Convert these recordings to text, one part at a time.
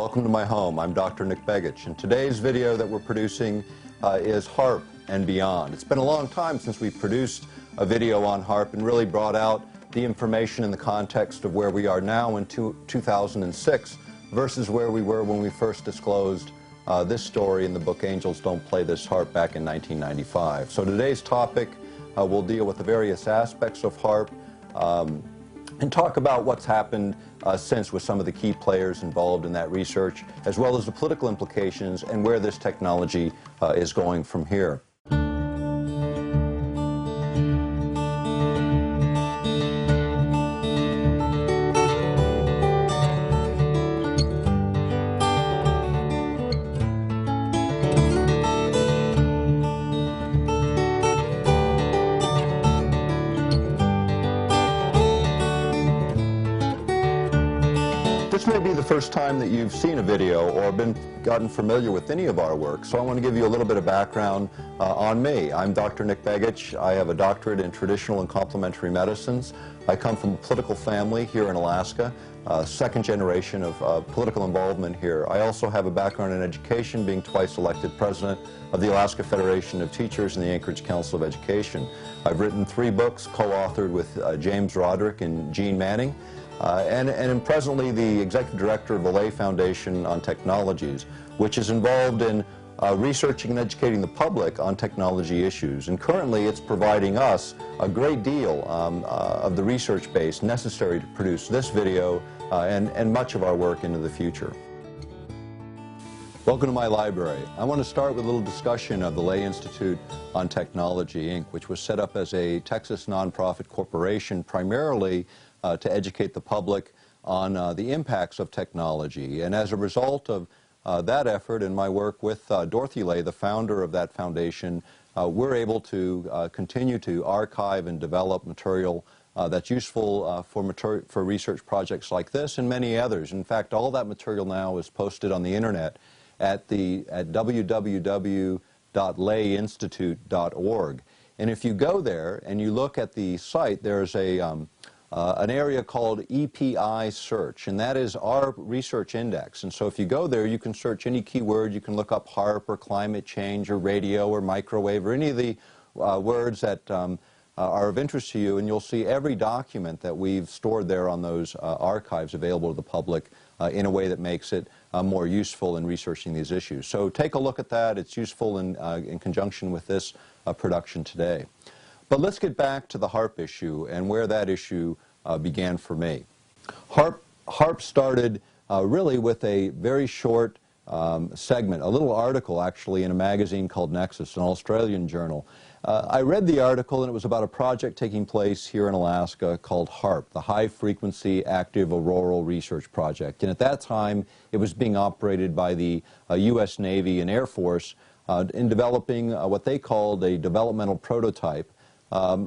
welcome to my home. I'm Dr. Nick Begich, and today's video that we're producing is HAARP and beyond. It's been a long time since we produced a video on HAARP and really brought out the information in the context of where we are now in 2006 versus where we were when we first disclosed this story in the book Angels Don't Play This HAARP back in 1995. So today's topic will deal with the various aspects of HAARP and talk about what's happened since with some of the key players involved in that research, as well as the political implications and where this technology is going from here. This may be the first time that you've seen a video or gotten familiar with any of our work, so I want to give you a little bit of background on me. I'm Dr. Nick Begich. I have a doctorate in traditional and complementary medicines. I come from a political family here in Alaska, second generation of political involvement here. I also have a background in education, being twice elected president of the Alaska Federation of Teachers and the Anchorage Council of Education. I've written 3 books, co-authored with James Roderick and Gene Manning. And am presently the executive director of the Lay Foundation on Technologies, which is involved in researching and educating the public on technology issues. And currently it's providing us a great deal of the research base necessary to produce this video and much of our work into the future. Welcome to my library. I want to start with a little discussion of the Lay Institute on Technology, Inc., which was set up as a Texas nonprofit corporation primarily to educate the public on the impacts of technology. And as a result of that effort and my work with Dorothy Lay, the founder of that foundation, we're able to continue to archive and develop material that's useful for research projects like this and many others. In fact, all that material now is posted on the internet at www.layinstitute.org. And if you go there and you look at the site, there's an area called EPI Search, and that is our research index. And so if you go there, you can search any keyword. You can look up HAARP or climate change or radio or microwave or any of the words that are of interest to you, and you'll see every document that we've stored there on those archives available to the public in a way that makes it more useful in researching these issues. So take a look at that. It's useful in conjunction with this production today. But let's get back to the HAARP issue and where that issue began for me. HAARP started really with a very short segment, a little article actually in a magazine called Nexus, an Australian journal. I read the article, and it was about a project taking place here in Alaska called HAARP, the High Frequency Active Auroral Research Project. And at that time, it was being operated by the U.S. Navy and Air Force in developing what they called a developmental prototype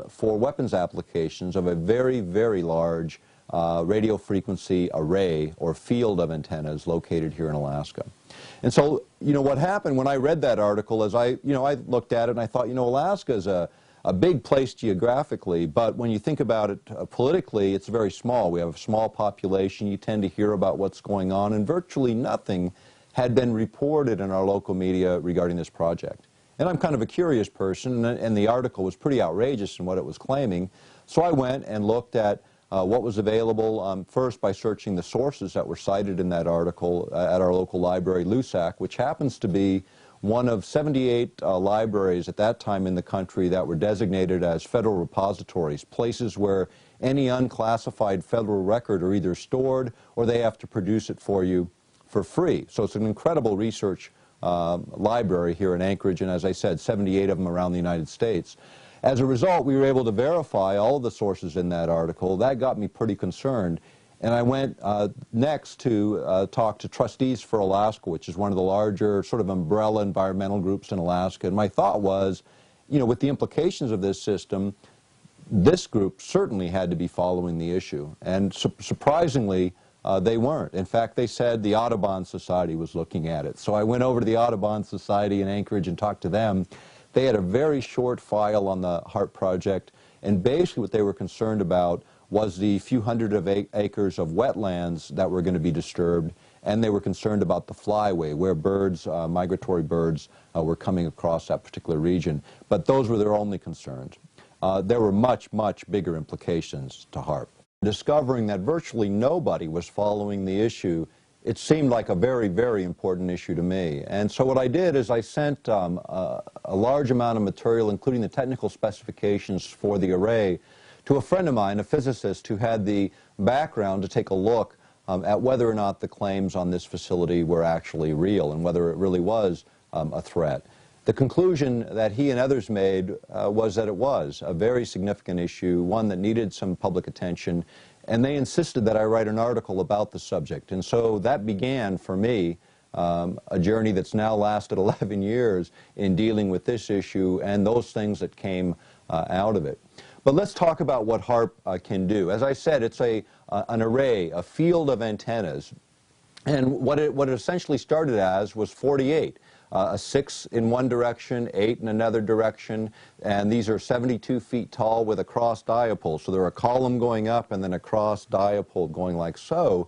for weapons applications of a very, very large radio frequency array or field of antennas located here in Alaska. And so, what happened when I read that article is I looked at it and I thought, Alaska is a big place geographically, but when you think about it politically, it's very small. We have a small population. You tend to hear about what's going on, and virtually nothing had been reported in our local media regarding this project. And I'm kind of a curious person, and the article was pretty outrageous in what it was claiming. So I went and looked at what was available first by searching the sources that were cited in that article at our local library, LUSAC, which happens to be one of 78 libraries at that time in the country that were designated as federal repositories, places where any unclassified federal record are either stored or they have to produce it for you for free. So it's an incredible research library here in Anchorage, and as I said, 78 of them around the United States. As a result, we were able to verify all of the sources in that article. That got me pretty concerned, and I went next to talk to Trustees for Alaska, which is one of the larger sort of umbrella environmental groups in Alaska. And my thought was, with the implications of this system, this group certainly had to be following the issue. And surprisingly, they weren't. In fact, they said the Audubon Society was looking at it. So I went over to the Audubon Society in Anchorage and talked to them. They had a very short file on the HAARP project, and basically what they were concerned about was the few hundred of acres of wetlands that were going to be disturbed and they were concerned about the flyway, where birds, migratory birds, were coming across that particular region. But those were their only concerns. There were much, much bigger implications to HAARP. Discovering that virtually nobody was following the issue, it seemed like a very, very important issue to me. And so what I did is I sent a large amount of material, including the technical specifications for the array, to a friend of mine, a physicist, who had the background to take a look at whether or not the claims on this facility were actually real and whether it really was a threat. The conclusion that he and others made was that it was a very significant issue, one that needed some public attention, and they insisted that I write an article about the subject. And so that began, for me, a journey that's now lasted 11 years in dealing with this issue and those things that came out of it. But let's talk about what HAARP can do. As I said, it's an array, a field of antennas. And what it essentially started as was 48. 6 in one direction, 8 in another direction, and these are 72 feet tall with a cross dipole. So they're a column going up and then a cross dipole going like so.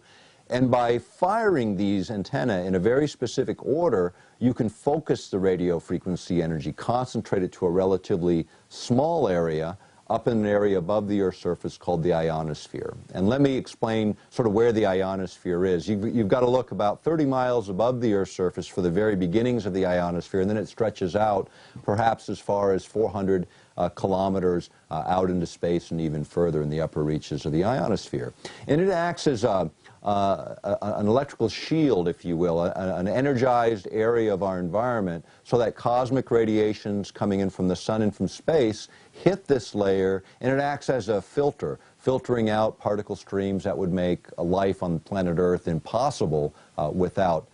And by firing these antennae in a very specific order, you can focus the radio frequency energy, concentrate it to a relatively small area, up in an area above the Earth's surface called the ionosphere. And let me explain sort of where the ionosphere is. You've got to look about 30 miles above the Earth's surface for the very beginnings of the ionosphere, and then it stretches out perhaps as far as 400 kilometers out into space and even further in the upper reaches of the ionosphere. And it acts as an electrical shield, if you will, an energized area of our environment, so that cosmic radiations coming in from the sun and from space hit this layer, and it acts as a filter, filtering out particle streams that would make a life on planet Earth impossible without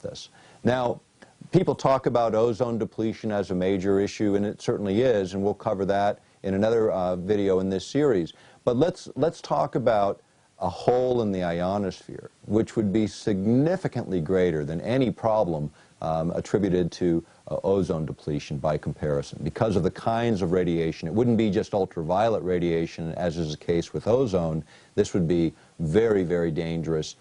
this. Now, people talk about ozone depletion as a major issue, and it certainly is, and we'll cover that in another video in this series. But let's talk about a hole in the ionosphere, which would be significantly greater than any problem attributed to ozone depletion by comparison. Because of the kinds of radiation, it wouldn't be just ultraviolet radiation, as is the case with ozone. This would be very, very dangerous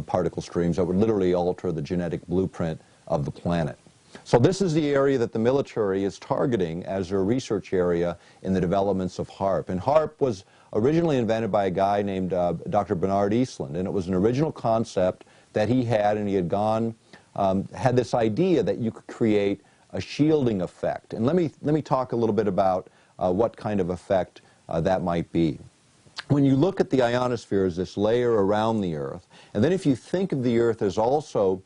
particle streams that would literally alter the genetic blueprint of the planet. So this is the area that the military is targeting as their research area in the developments of HAARP. And HAARP was originally invented by a guy named Dr. Bernard Eastland, and it was an original concept that he had, and he had had this idea that you could create a shielding effect. And let me talk a little bit about what kind of effect that might be. When you look at the ionosphere as this layer around the Earth, and then if you think of the Earth as also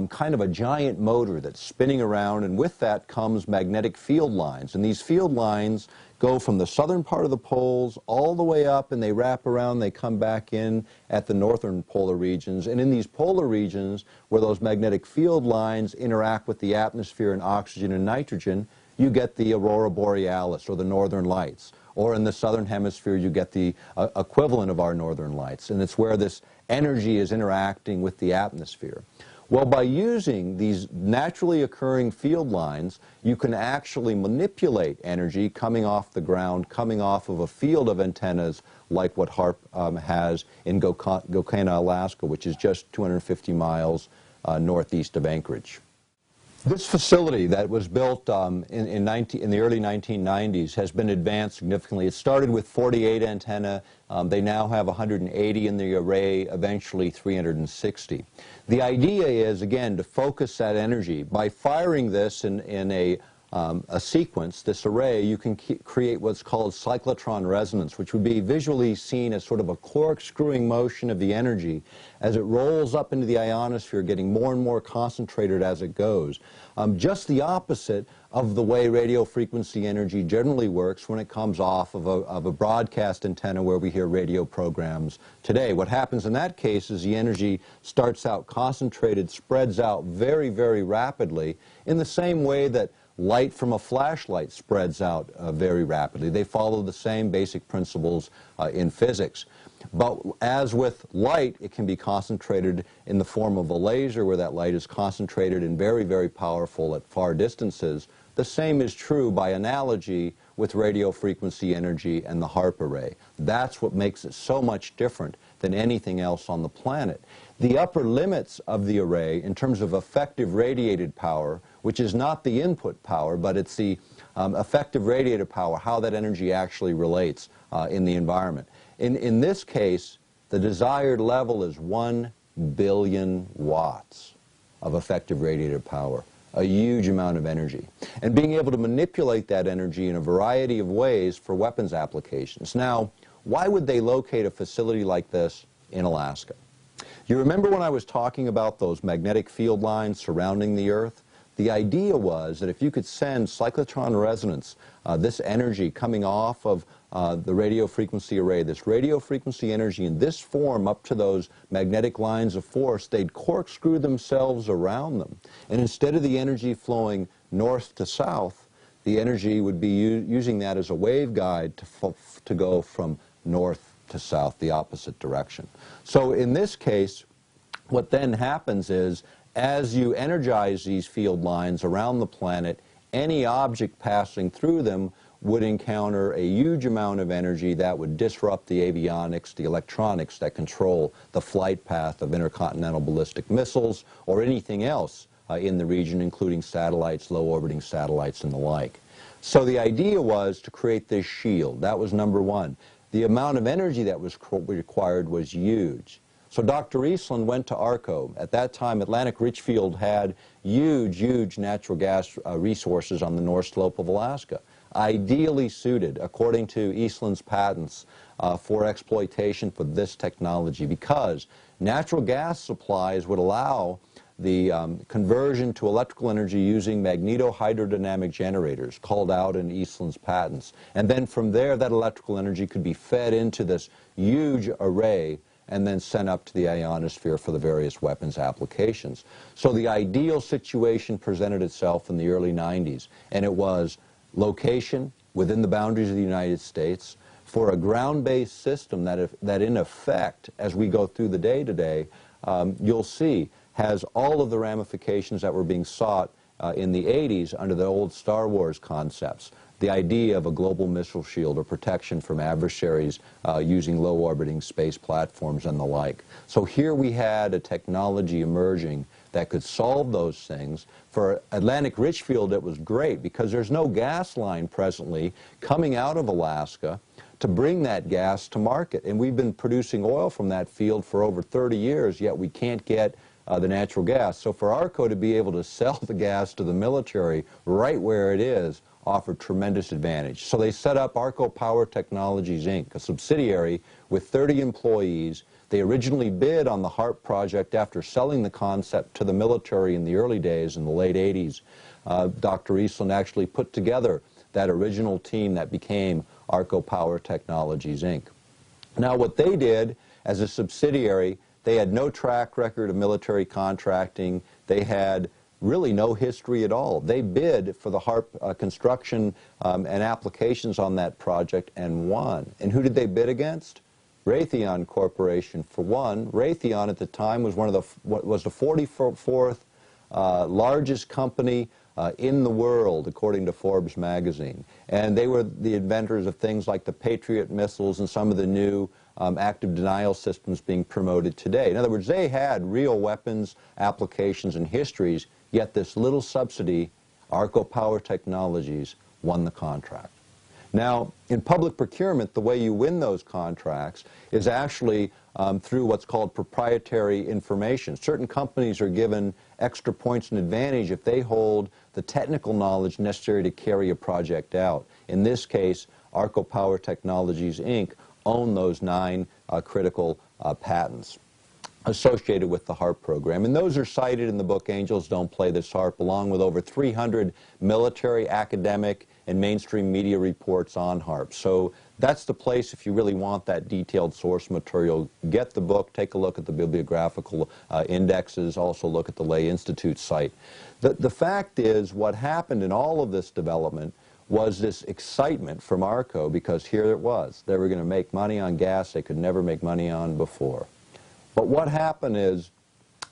kind of a giant motor that's spinning around, and with that comes magnetic field lines. And these field lines go from the southern part of the poles all the way up, and they wrap around, they come back in at the northern polar regions. And in these polar regions, where those magnetic field lines interact with the atmosphere and oxygen and nitrogen, you get the aurora borealis, or the northern lights. Or in the southern hemisphere, you get the equivalent of our northern lights. And it's where this energy is interacting with the atmosphere. Well, by using these naturally occurring field lines, you can actually manipulate energy coming off the ground, coming off of a field of antennas like what HAARP has in Gokana, Alaska, which is just 250 miles northeast of Anchorage. This facility that was built in the early 1990s has been advanced significantly. It started with 48 antennae. They now have 180 in the array, eventually 360. The idea is, again, to focus that energy. By firing this in a sequence, this array, you can create what's called cyclotron resonance, which would be visually seen as sort of a corkscrewing motion of the energy as it rolls up into the ionosphere, getting more and more concentrated as it goes. Just the opposite of the way radio frequency energy generally works when it comes off of a broadcast antenna where we hear radio programs today. What happens in that case is the energy starts out concentrated, spreads out very, very rapidly, in the same way that light from a flashlight spreads out very rapidly. They follow the same basic principles in physics. But as with light, it can be concentrated in the form of a laser, where that light is concentrated and very, very powerful at far distances. The same is true by analogy with radio frequency energy and the HAARP array. That's what makes it so much different than anything else on the planet. The upper limits of the array in terms of effective radiated power, which is not the input power, but it's the effective radiated power, how that energy actually relates in the environment. In this case, the desired level is 1 billion watts of effective radiated power, a huge amount of energy. And being able to manipulate that energy in a variety of ways for weapons applications. Now, why would they locate a facility like this in Alaska? You remember when I was talking about those magnetic field lines surrounding the Earth? The idea was that if you could send cyclotron resonance, this energy coming off of the radio frequency array, this radio frequency energy in this form up to those magnetic lines of force, they'd corkscrew themselves around them. And instead of the energy flowing north to south, the energy would be using that as a waveguide to go from north to south, the opposite direction. So in this case, what then happens is, as you energize these field lines around the planet, any object passing through them would encounter a huge amount of energy that would disrupt the avionics, the electronics that control the flight path of intercontinental ballistic missiles or anything else in the region, including satellites, low-orbiting satellites, and the like. So the idea was to create this shield. That was number one. The amount of energy that was required was huge. So Dr. Eastland went to ARCO. At that time, Atlantic Richfield had huge natural gas resources on the North Slope of Alaska, ideally suited, according to Eastland's patents, for exploitation for this technology, because natural gas supplies would allow the conversion to electrical energy using magneto-hydrodynamic generators, called out in Eastland's patents. And then from there, that electrical energy could be fed into this huge array and then sent up to the ionosphere for the various weapons applications. So the ideal situation presented itself in the early 90s, and it was location within the boundaries of the United States for a ground-based system that in effect, as we go through the day today, you'll see has all of the ramifications that were being sought in the 80s under the old Star Wars concepts. The idea of a global missile shield or protection from adversaries using low-orbiting space platforms and the like. So here we had a technology emerging that could solve those things. For Atlantic Richfield, it was great because there's no gas line presently coming out of Alaska to bring that gas to market. And we've been producing oil from that field for over 30 years, yet we can't get the natural gas. So for ARCO to be able to sell the gas to the military right where it is offered tremendous advantage. So they set up ARCO Power Technologies, Inc., a subsidiary with 30 employees. They originally bid on the HAARP project after selling the concept to the military in the early days, in the late 80s. Dr. Eastland actually put together that original team that became ARCO Power Technologies, Inc. Now what they did as a subsidiary, they had no track record of military contracting. They had really no history at all. They bid for the HAARP construction and applications on that project and won. And who did they bid against? Raytheon Corporation, for one. Raytheon at the time was the 44th largest company in the world, according to Forbes magazine. And they were the inventors of things like the Patriot missiles and some of the new active denial systems being promoted today. In other words, they had real weapons applications and histories, yet this little subsidy, ARCO Power Technologies, won the contract. Now, in public procurement, the way you win those contracts is actually through what's called proprietary information. Certain companies are given extra points and advantage if they hold the technical knowledge necessary to carry a project out. In this case, ARCO Power Technologies, Inc. own those 9 critical patents associated with the HAARP program. And those are cited in the book Angels Don't Play This HAARP, along with over 300 military, academic, and mainstream media reports on HAARP. So that's the place if you really want that detailed source material. Get the book, take a look at the bibliographical indexes, also look at the Lay Institute site. The fact is, what happened in all of this development was this excitement from ARCO, because here it was. They were going to make money on gas they could never make money on before. But what happened is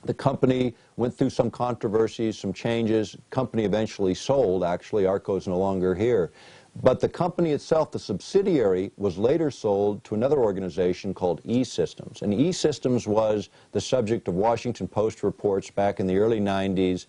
the company went through some controversies, some changes. Company eventually sold. Actually, ARCO's no longer here. But the company itself, the subsidiary, was later sold to another organization called E-Systems. And E-Systems was the subject of Washington Post reports back in the early 90s.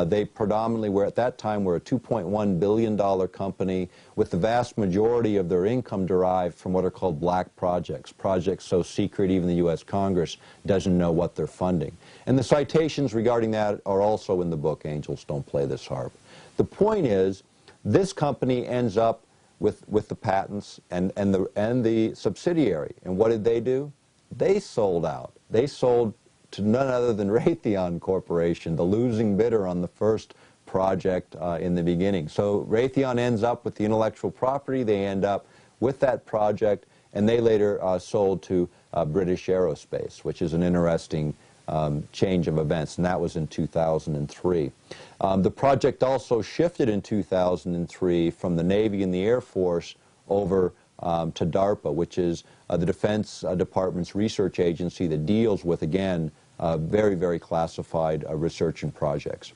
They predominantly were, at that time, were a $2.1 billion company with the vast majority of their income derived from what are called black projects, projects so secret even the U.S. Congress doesn't know what they're funding. And the citations regarding that are also in the book, Angels Don't Play This HAARP. The point is, this company ends up with the patents and the subsidiary. And what did they do? They sold out. They sold to none other than Raytheon Corporation, the losing bidder on the first project in the beginning. So Raytheon ends up with the intellectual property. They end up with that project, and they later sold to British Aerospace, which is an interesting change of events, and that was in 2003. The project also shifted in 2003 from the Navy and the Air Force over to DARPA, which is the Defense Department's research agency that deals with, again, very, very classified research and projects.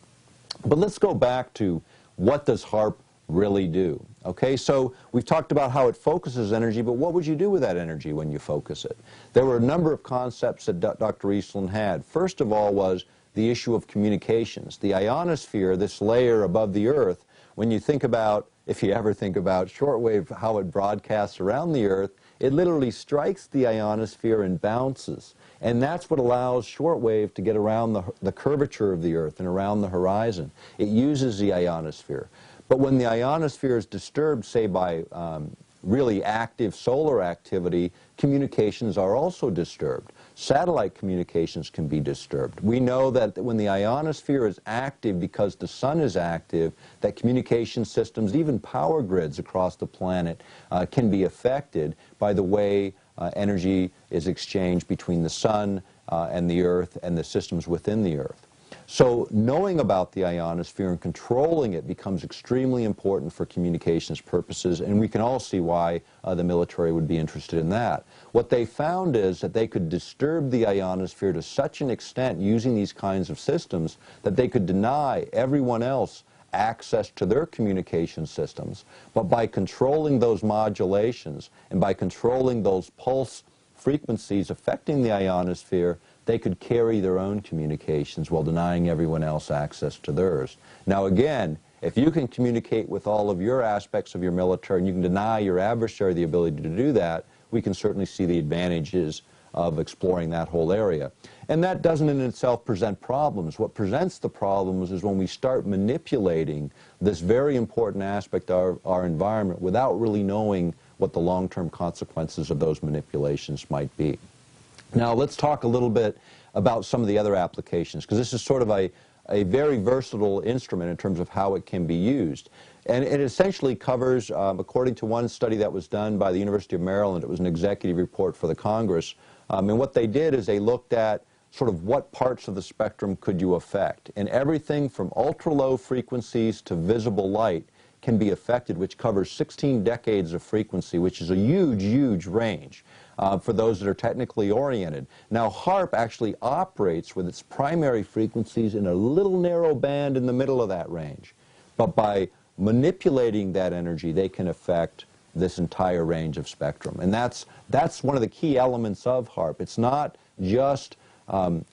But let's go back to what does HAARP really do? Okay, so we've talked about how it focuses energy, but what would you do with that energy when you focus it? There were a number of concepts that Dr. Eastland had. First of all was the issue of communications. The ionosphere, this layer above the Earth, when you think about, if you ever think about shortwave, how it broadcasts around the Earth, it literally strikes the ionosphere and bounces. And that's what allows shortwave to get around the curvature of the Earth and around the horizon. It uses the ionosphere. But when the ionosphere is disturbed, say by really active solar activity, communications are also disturbed. Satellite communications can be disturbed. We know that when the ionosphere is active because the sun is active, that communication systems, even power grids across the planet, can be affected by the way energy is exchanged between the sun and the Earth and the systems within the Earth. So knowing about the ionosphere and controlling it becomes extremely important for communications purposes, and we can all see why the military would be interested in that. What they found is that they could disturb the ionosphere to such an extent using these kinds of systems that they could deny everyone else access to their communication systems. But by controlling those modulations and by controlling those pulse frequencies affecting the ionosphere, they could carry their own communications while denying everyone else access to theirs. Now again, if you can communicate with all of your aspects of your military and you can deny your adversary the ability to do that, we can certainly see the advantages of exploring that whole area. And that doesn't in itself present problems. What presents the problems is when we start manipulating this very important aspect of our environment without really knowing what the long-term consequences of those manipulations might be. Now let's talk a little bit about some of the other applications, because this is sort of a very versatile instrument in terms of how it can be used. And it essentially covers, according to one study that was done by the University of Maryland, it was an executive report for the Congress, and what they did is they looked at sort of what parts of the spectrum could you affect. And everything from ultra-low frequencies to visible light can be affected, which covers 16 decades of frequency, which is a huge, huge range for those that are technically oriented. Now, HAARP actually operates with its primary frequencies in a little narrow band in the middle of that range. But by manipulating that energy, they can affect this entire range of spectrum. And that's one of the key elements of HAARP. It's not just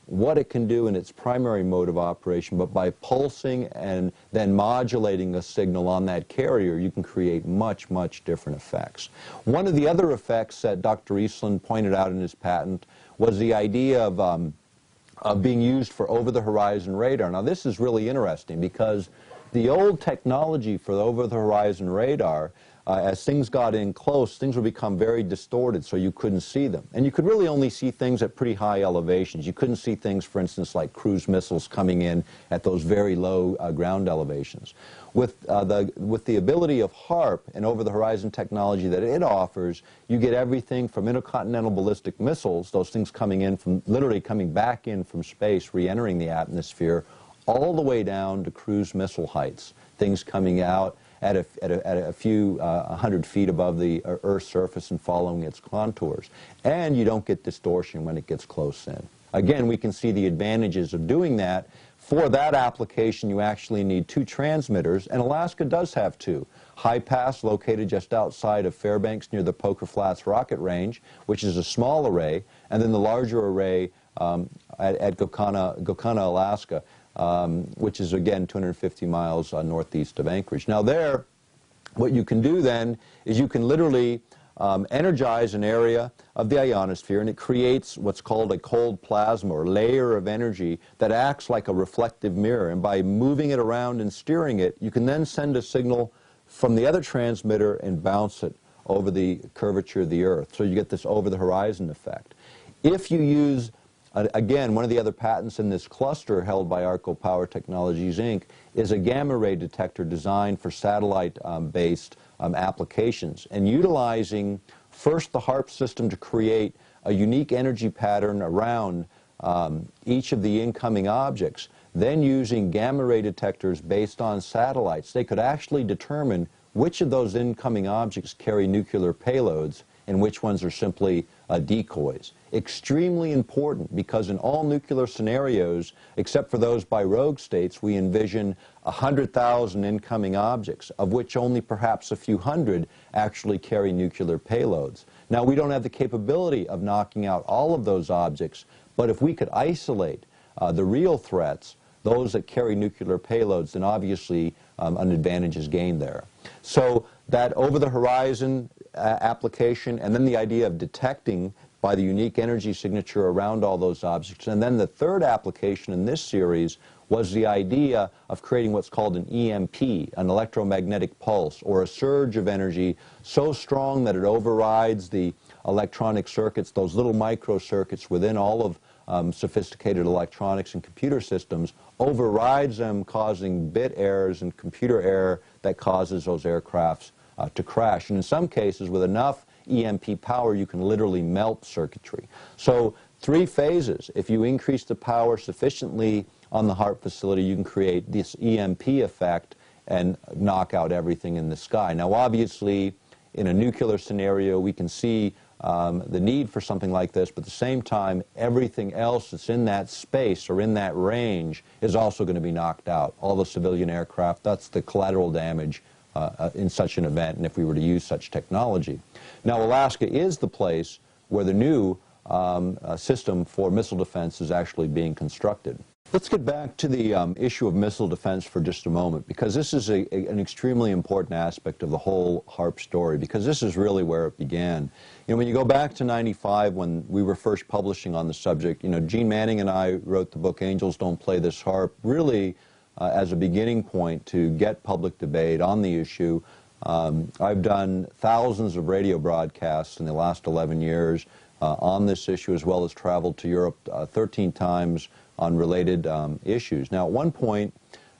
what it can do in its primary mode of operation, but by pulsing and then modulating a signal on that carrier, you can create much, much different effects. One of the other effects that Dr. Eastland pointed out in his patent was the idea of being used for over-the-horizon radar. Now, this is really interesting because the old technology for the over-the-horizon radar, as things got in close, things would become very distorted so you couldn't see them. And you could really only see things at pretty high elevations. You couldn't see things, for instance, like cruise missiles coming in at those very low ground elevations. With the ability of HAARP and over-the-horizon technology that it offers, you get everything from intercontinental ballistic missiles, those things coming in from, literally coming back in from space, re-entering the atmosphere, all the way down to cruise missile heights, things coming out at a few 100 feet above the Earth's surface and following its contours. And you don't get distortion when it gets close in. Again, we can see the advantages of doing that For that application, you actually need 2 transmitters, and Alaska does have 2. High Pass, located just outside of Fairbanks near the Poker Flats rocket range, which is a small array, and then the larger array at Gokana, Alaska, which is, again, 250 miles northeast of Anchorage. Now there, what you can do then is you can literally energize an area of the ionosphere, and it creates what's called a cold plasma, or layer of energy that acts like a reflective mirror. And by moving it around and steering it, you can then send a signal from the other transmitter and bounce it over the curvature of the Earth. So you get this over-the-horizon effect. If you use, again, one of the other patents in this cluster held by Arco Power Technologies, Inc., is a gamma ray detector designed for satellite-based applications, and utilizing first the HAARP system to create a unique energy pattern around each of the incoming objects. Then using gamma ray detectors based on satellites, they could actually determine which of those incoming objects carry nuclear payloads and which ones are simply decoys. Extremely important, because in all nuclear scenarios, except for those by rogue states, we envision 100,000 incoming objects, of which only perhaps a few hundred actually carry nuclear payloads. Now, we don't have the capability of knocking out all of those objects, but if we could isolate the real threats, those that carry nuclear payloads, then obviously an advantage is gained there. So that over-the-horizon application, and then the idea of detecting by the unique energy signature around all those objects. And then the third application in this series was the idea of creating what's called an EMP, an electromagnetic pulse, or a surge of energy so strong that it overrides the electronic circuits, those little microcircuits within all of sophisticated electronics and computer systems, overrides them, causing bit errors and computer error that causes those aircrafts to crash. And in some cases, with enough EMP power, you can literally melt circuitry. So 3 phases. If you increase the power sufficiently on the HAARP facility, you can create this EMP effect and knock out everything in the sky. Now, obviously, in a nuclear scenario, we can see the need for something like this, but at the same time, everything else that's in that space or in that range is also going to be knocked out. All the civilian aircraft, that's the collateral damage in such an event, and if we were to use such technology. Now, Alaska is the place where the new system for missile defense is actually being constructed. Let's get back to the issue of missile defense for just a moment, because this is an extremely important aspect of the whole HAARP story, because this is really where it began. You know, when you go back to '95, when we were first publishing on the subject, you know, Gene Manning and I wrote the book Angels Don't Play This HAARP, really as a beginning point to get public debate on the issue. I've done thousands of radio broadcasts in the last 11 years on this issue, as well as traveled to Europe 13 times on related issues. Now, at one point,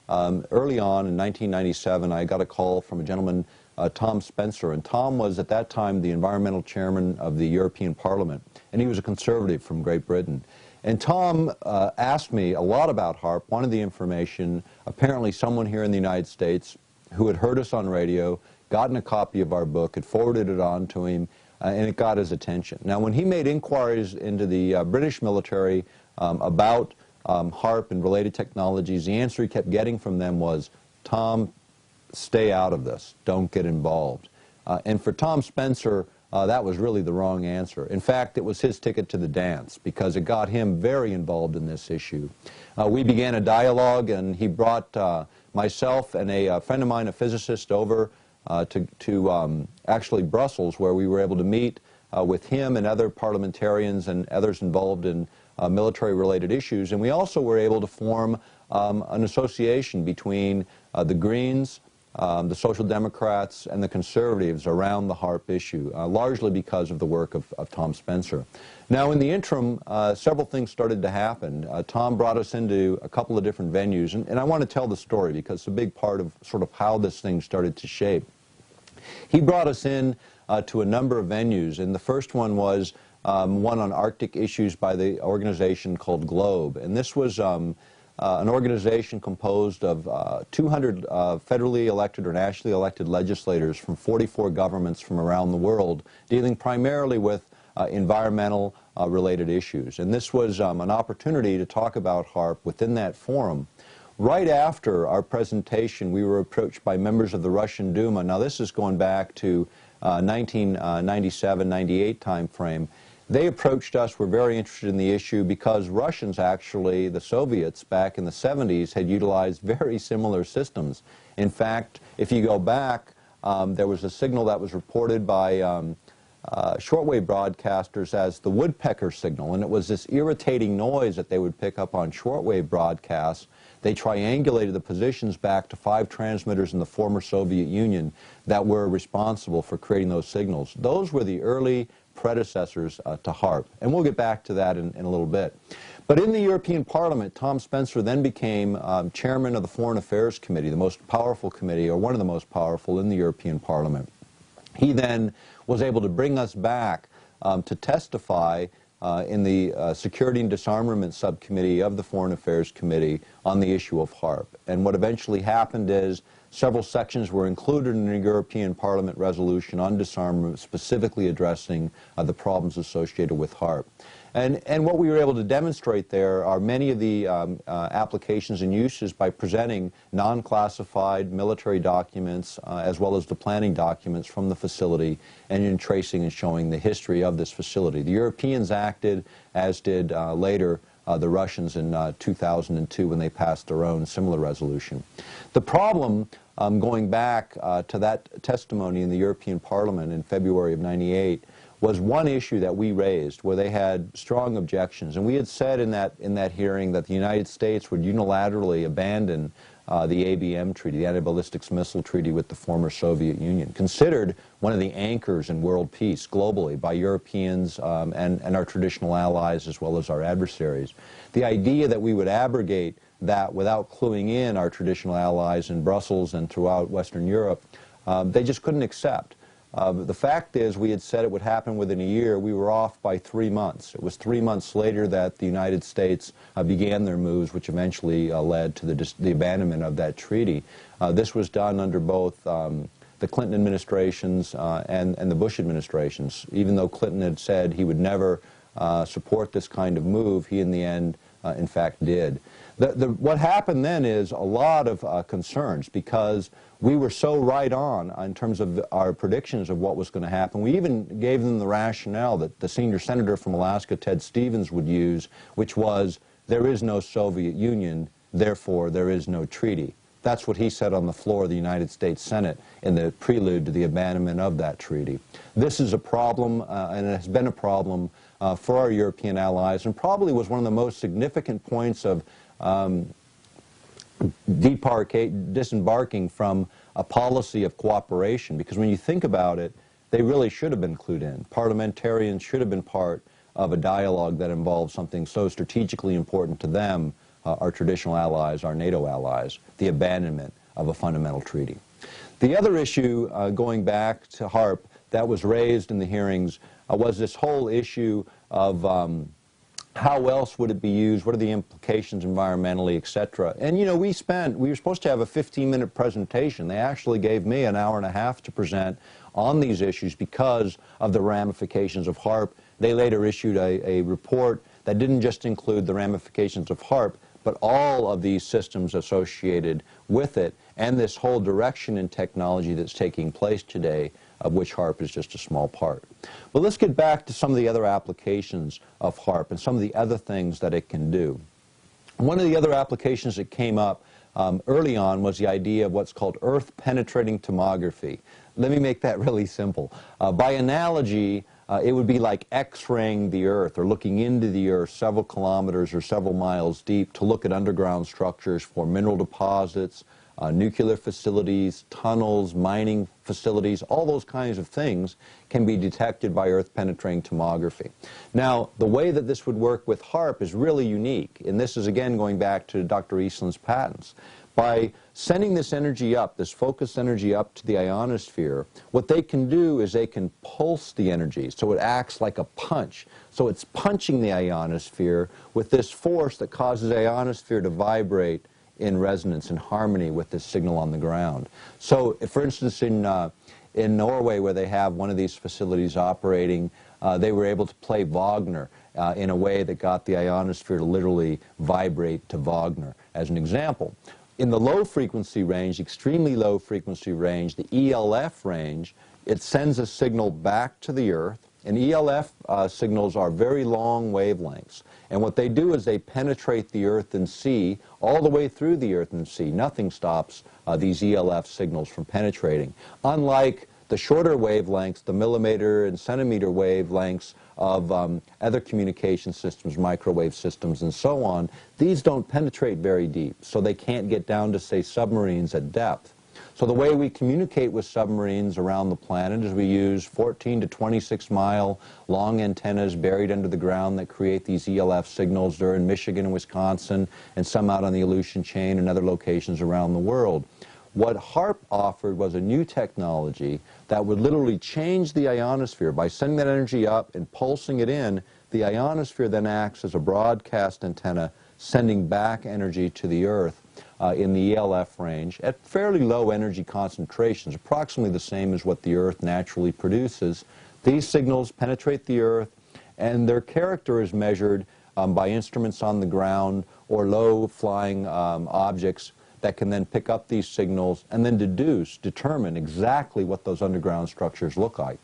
early on in 1997, I got a call from a gentleman, Tom Spencer, and Tom was at that time the environmental chairman of the European Parliament, and he was a conservative from Great Britain. And Tom asked me a lot about HAARP, wanted the information. Apparently someone here in the United States who had heard us on radio, gotten a copy of our book, had forwarded it on to him, and it got his attention. Now, when he made inquiries into the British military about HAARP and related technologies, the answer he kept getting from them was, Tom, stay out of this. Don't get involved. And for Tom Spencer, that was really the wrong answer. In fact, it was his ticket to the dance, because it got him very involved in this issue. We began a dialogue, and he brought myself and a friend of mine, a physicist, over to actually Brussels, where we were able to meet with him and other parliamentarians and others involved in military-related issues. And we also were able to form an association between the Greens, the Social Democrats, and the Conservatives around the HAARP issue, largely because of the work of Tom Spencer. Now, in the interim, several things started to happen. Tom brought us into a couple of different venues, and I want to tell the story because it's a big part of sort of how this thing started to shape. He brought us in to a number of venues, and the first one was one on Arctic issues by the organization called GLOBE, and this was an organization composed of 200 federally elected or nationally elected legislators from 44 governments from around the world, dealing primarily with environmental, related issues. And this was an opportunity to talk about HAARP within that forum. Right after our presentation, we were approached by members of the Russian Duma. Now, this is going back to 1997-98 time frame. They approached us, were very interested in the issue because Russians actually, the Soviets back in the 70s, had utilized very similar systems. In fact, if you go back, there was a signal that was reported by shortwave broadcasters as the woodpecker signal, and it was this irritating noise that they would pick up on shortwave broadcasts. They triangulated the positions back to 5 transmitters in the former Soviet Union that were responsible for creating those signals. Those were the early predecessors to HAARP, and we'll get back to that in a little bit. But in the European Parliament, Tom Spencer then became chairman of the Foreign Affairs Committee, the most powerful committee, or one of the most powerful in the European Parliament. He then was able to bring us back to testify in the Security and Disarmament Subcommittee of the Foreign Affairs Committee on the issue of HAARP. And what eventually happened is several sections were included in a European Parliament resolution on disarmament, specifically addressing the problems associated with HAARP. And what we were able to demonstrate there are many of the applications and uses by presenting non-classified military documents as well as the planning documents from the facility, and in tracing and showing the history of this facility. The Europeans acted, as did later the Russians in 2002 when they passed their own similar resolution. The problem, going back to that testimony in the European Parliament in February of '98, was one issue that we raised where they had strong objections. And we had said in that hearing that the United States would unilaterally abandon the ABM treaty, the Anti-Ballistics Missile Treaty with the former Soviet Union, considered one of the anchors in world peace globally by Europeans and our traditional allies as well as our adversaries. The idea that we would abrogate that without cluing in our traditional allies in Brussels and throughout Western Europe, they just couldn't accept. The fact is, we had said it would happen within a year. We were off by 3 months. It was 3 months later that the United States began their moves, which eventually led to the abandonment of that treaty. This was done under both the Clinton administrations and the Bush administrations. Even though Clinton had said he would never support this kind of move, he in the end, in fact, did. What happened then is a lot of concerns, because we were so right on in terms of our predictions of what was going to happen. We even gave them the rationale that the senior senator from Alaska, Ted Stevens, would use, which was, there is no Soviet Union, therefore there is no treaty. That's what he said on the floor of the United States Senate in the prelude to the abandonment of that treaty. This is a problem, and it has been a problem for our European allies, and probably was one of the most significant points of disembarking from a policy of cooperation, because when you think about it, they really should have been clued in. Parliamentarians should have been part of a dialogue that involved something so strategically important to them, our traditional allies, our NATO allies, the abandonment of a fundamental treaty. The other issue, going back to HAARP, that was raised in the hearings was this whole issue of how else would it be used, what are the implications environmentally, etc. And you know, we were supposed to have a 15-minute presentation. They actually gave me an hour and a half to present on these issues because of the ramifications of HAARP. They later issued a report that didn't just include the ramifications of HAARP, but all of these systems associated with it, and this whole direction in technology that's taking place today, of which HAARP is just a small part. But let's get back to some of the other applications of HAARP and some of the other things that it can do. One of the other applications that came up early on was the idea of what's called Earth-penetrating tomography. Let me make that really simple. By analogy, it would be like X-raying the Earth, or looking into the Earth several kilometers or several miles deep to look at underground structures for mineral deposits, nuclear facilities, tunnels, mining facilities, all those kinds of things can be detected by Earth-penetrating tomography. Now, the way that this would work with HAARP is really unique, and this is again going back to Dr. Eastland's patents. By sending this energy up, this focused energy up to the ionosphere, what they can do is they can pulse the energy, so it acts like a punch. So it's punching the ionosphere with this force that causes the ionosphere to vibrate in resonance, in harmony with this signal on the ground. So, for instance, in Norway, where they have one of these facilities operating, they were able to play Wagner in a way that got the ionosphere to literally vibrate to Wagner, as an example. In the low frequency range, extremely low frequency range, the ELF range, it sends a signal back to the Earth, and ELF signals are very long wavelengths. And what they do is they penetrate the Earth and sea, all the way through the Earth and sea. Nothing stops these ELF signals from penetrating. Unlike the shorter wavelengths, the millimeter and centimeter wavelengths of other communication systems, microwave systems, and so on, these don't penetrate very deep, so they can't get down to, say, submarines at depth. So the way we communicate with submarines around the planet is we use 14 to 26 mile long antennas buried under the ground that create these ELF signals. They're in Michigan and Wisconsin, and some out on the Aleutian chain and other locations around the world. What HAARP offered was a new technology that would literally change the ionosphere. By sending that energy up and pulsing it in, the ionosphere then acts as a broadcast antenna, sending back energy to the Earth in the ELF range at fairly low energy concentrations, approximately the same as what the Earth naturally produces. These signals penetrate the Earth, and their character is measured by instruments on the ground or low-flying objects that can then pick up these signals and then determine exactly what those underground structures look like.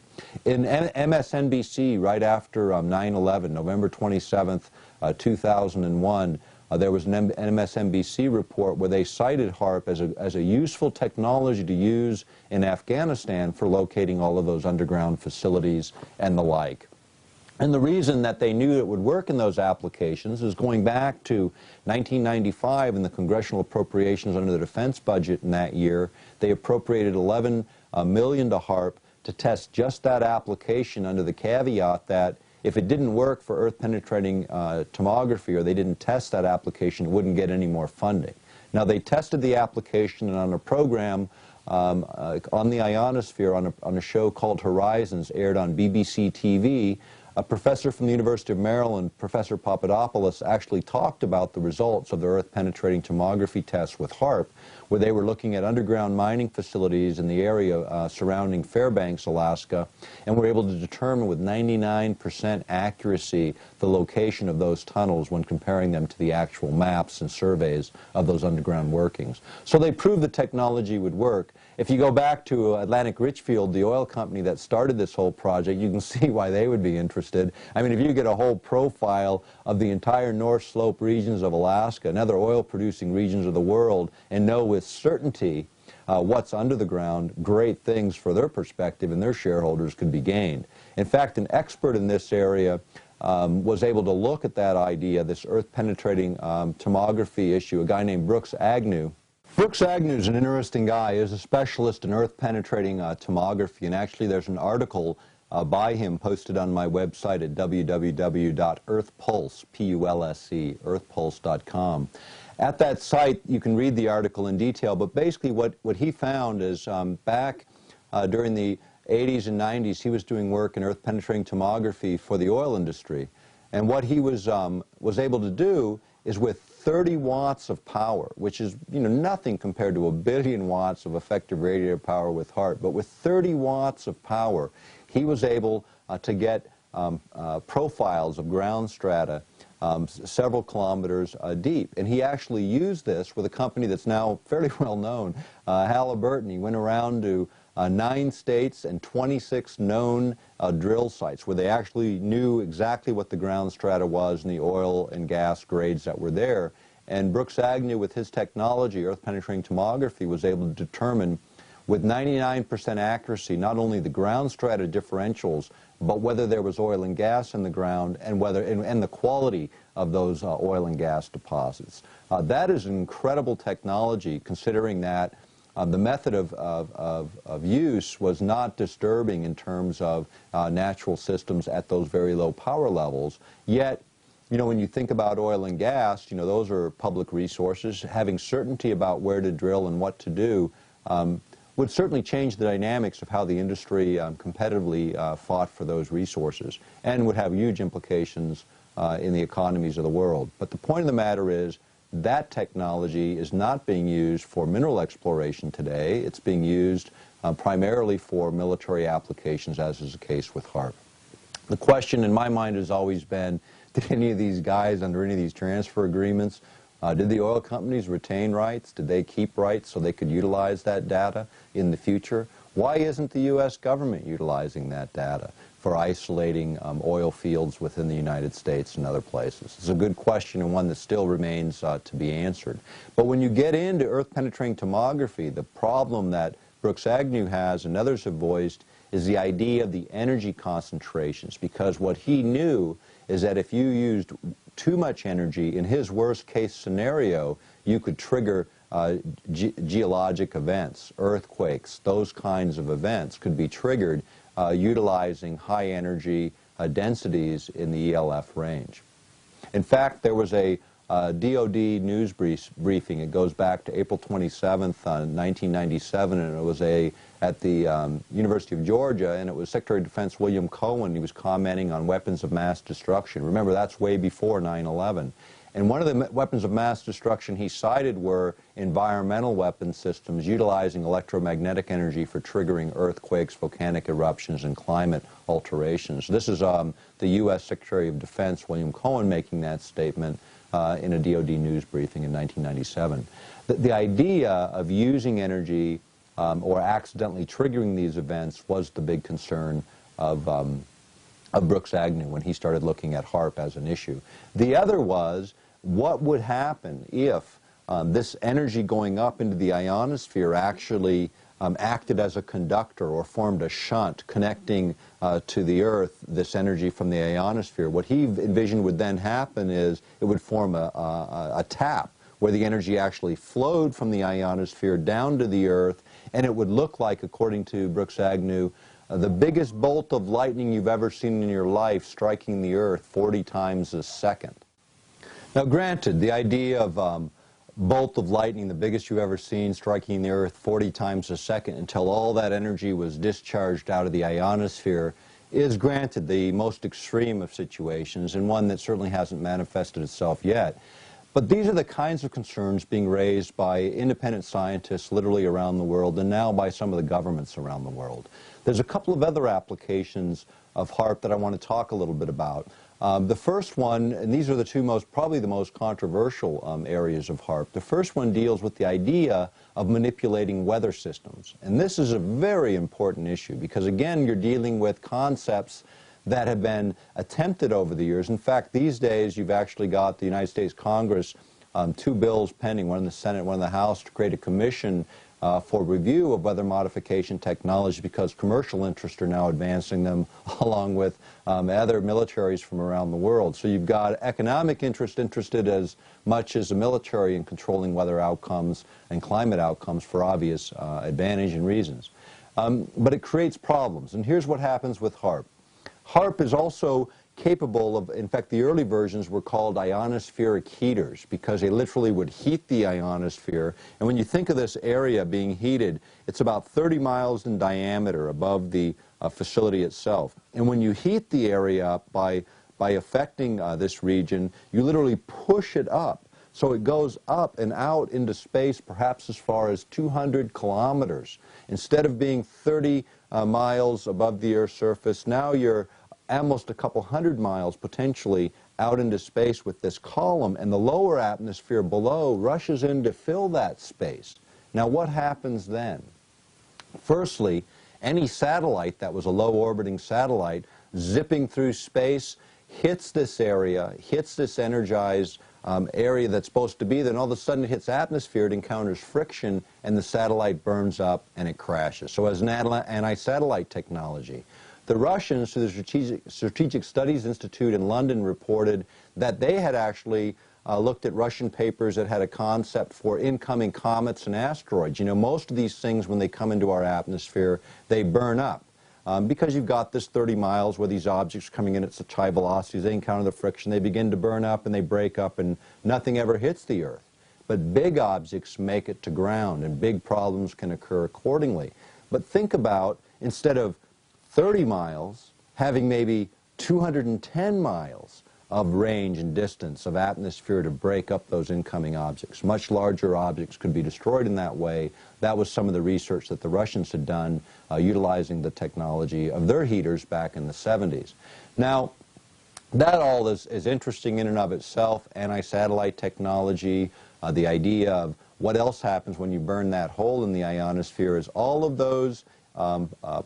In MSNBC, right after 9/11, November 27th, 2001, there was an MSNBC report where they cited HAARP as a useful technology to use in Afghanistan for locating all of those underground facilities and the like. And the reason that they knew it would work in those applications is going back to 1995 and the congressional appropriations under the defense budget in that year. They appropriated $11 million to HAARP to test just that application under the caveat that if it didn't work for Earth-penetrating tomography, or they didn't test that application, it wouldn't get any more funding. Now, they tested the application, and on a program on the ionosphere, on a show called Horizons, aired on BBC TV, a professor from the University of Maryland, Professor Papadopoulos, actually talked about the results of the Earth-penetrating tomography tests with HAARP, where they were looking at underground mining facilities in the area surrounding Fairbanks, Alaska, and were able to determine with 99% accuracy the location of those tunnels when comparing them to the actual maps and surveys of those underground workings. So they proved the technology would work. If you go back to Atlantic Richfield, the oil company that started this whole project, you can see why they would be interested. I mean, if you get a whole profile of the entire North Slope regions of Alaska and other oil-producing regions of the world and know with certainty what's under the ground, great things for their perspective and their shareholders could be gained. In fact, an expert in this area was able to look at that idea, this earth-penetrating tomography issue, a guy named Brooks Agnew. Brooks Agnew is an interesting guy. He is a specialist in earth-penetrating tomography, and actually there's an article by him posted on my website at www.earthpulse, earthpulse.com. At that site, you can read the article in detail, but basically what he found is back during the 80s and 90s, he was doing work in earth-penetrating tomography for the oil industry. And what he was able to do is with 30 watts of power, which is nothing compared to 1 billion watts of effective radiator power with HAARP, but with 30 watts of power, he was able to get profiles of ground strata several kilometers deep. And he actually used this with a company that's now fairly well known, Halliburton. He went around to 9 states and 26 known drill sites where they actually knew exactly what the ground strata was and the oil and gas grades that were there. And Brooks Agnew, with his technology, earth-penetrating tomography, was able to determine with 99% accuracy not only the ground strata differentials, but whether there was oil and gas in the ground and the quality of those oil and gas deposits. That is an incredible technology, considering that the method of use was not disturbing in terms of natural systems at those very low power levels. Yet, when you think about oil and gas, those are public resources. Having certainty about where to drill and what to do would certainly change the dynamics of how the industry competitively fought for those resources, and would have huge implications in the economies of the world. But the point of the matter is, that technology is not being used for mineral exploration today. It's being used primarily for military applications, as is the case with HAARP. The question in my mind has always been, did any of these guys under any of these transfer agreements, did the oil companies retain rights? Did they keep rights so they could utilize that data in the future? Why isn't the U.S. government utilizing that data for isolating oil fields within the United States and other places? It's a good question and one that still remains to be answered. But when you get into earth-penetrating tomography, the problem that Brooks Agnew has and others have voiced is the idea of the energy concentrations, because what he knew is that if you used too much energy, in his worst case scenario, you could trigger geologic events, earthquakes, those kinds of events could be triggered utilizing high energy densities in the ELF range. In fact, there was a DOD news briefing. It goes back to April 27th, 1997, and it was at the University of Georgia, and it was Secretary of Defense William Cohen. He was commenting on weapons of mass destruction. Remember, that's way before 9/11. And one of the weapons of mass destruction he cited were environmental weapon systems utilizing electromagnetic energy for triggering earthquakes, volcanic eruptions, and climate alterations. This is the U.S. Secretary of Defense William Cohen making that statement in a DOD news briefing in 1997. The idea of using energy or accidentally triggering these events was the big concern of Brooks Agnew when he started looking at HAARP as an issue. The other was, what would happen if this energy going up into the ionosphere actually acted as a conductor or formed a shunt connecting to the Earth, this energy from the ionosphere? What he envisioned would then happen is it would form a tap where the energy actually flowed from the ionosphere down to the Earth, and it would look like, according to Brooks Agnew, the biggest bolt of lightning you've ever seen in your life striking the Earth 40 times a second. Now granted, the idea of bolt of lightning, the biggest you've ever seen, striking the Earth 40 times a second until all that energy was discharged out of the ionosphere, is granted the most extreme of situations, and one that certainly hasn't manifested itself yet. But these are the kinds of concerns being raised by independent scientists literally around the world, and now by some of the governments around the world. There's a couple of other applications of HAARP that I want to talk a little bit about. The first one, and these are the two probably the most controversial areas of HAARP. The first one deals with the idea of manipulating weather systems. And this is a very important issue because, again, you're dealing with concepts that have been attempted over the years. In fact, these days you've actually got the United States Congress, two bills pending, one in the Senate, one in the House, to create a commission for review of weather modification technology, because commercial interests are now advancing them along with other militaries from around the world. So you've got economic interest interested as much as the military in controlling weather outcomes and climate outcomes for obvious advantage and reasons. But it creates problems, and here's what happens with HAARP. HAARP is also capable of, in fact, the early versions were called ionospheric heaters because they literally would heat the ionosphere. And when you think of this area being heated, it's about 30 miles in diameter above the facility itself. And when you heat the area up by affecting this region, you literally push it up. So it goes up and out into space perhaps as far as 200 kilometers. Instead of being 30 miles above the Earth's surface, now you're almost a couple hundred miles potentially out into space with this column, and the lower atmosphere below rushes in to fill that space. Now what happens then? Firstly, any satellite that was a low orbiting satellite zipping through space hits this area, hits this energized area that's supposed to be there, and all of a sudden it hits atmosphere, it encounters friction, and the satellite burns up and it crashes. So as an anti-satellite technology. The Russians, through the Strategic Studies Institute in London, reported that they had actually looked at Russian papers that had a concept for incoming comets and asteroids. You know, most of these things, when they come into our atmosphere, they burn up. Because you've got this 30 miles where these objects coming in at such high velocities, they encounter the friction, they begin to burn up and they break up and nothing ever hits the Earth. But big objects make it to ground and big problems can occur accordingly. But think about, instead of 30 miles, having maybe 210 miles of range and distance of atmosphere to break up those incoming objects. Much larger objects could be destroyed in that way. That was some of the research that the Russians had done utilizing the technology of their heaters back in the 70s. Now, that all is interesting in and of itself, anti-satellite technology, the idea of what else happens when you burn that hole in the ionosphere is all of those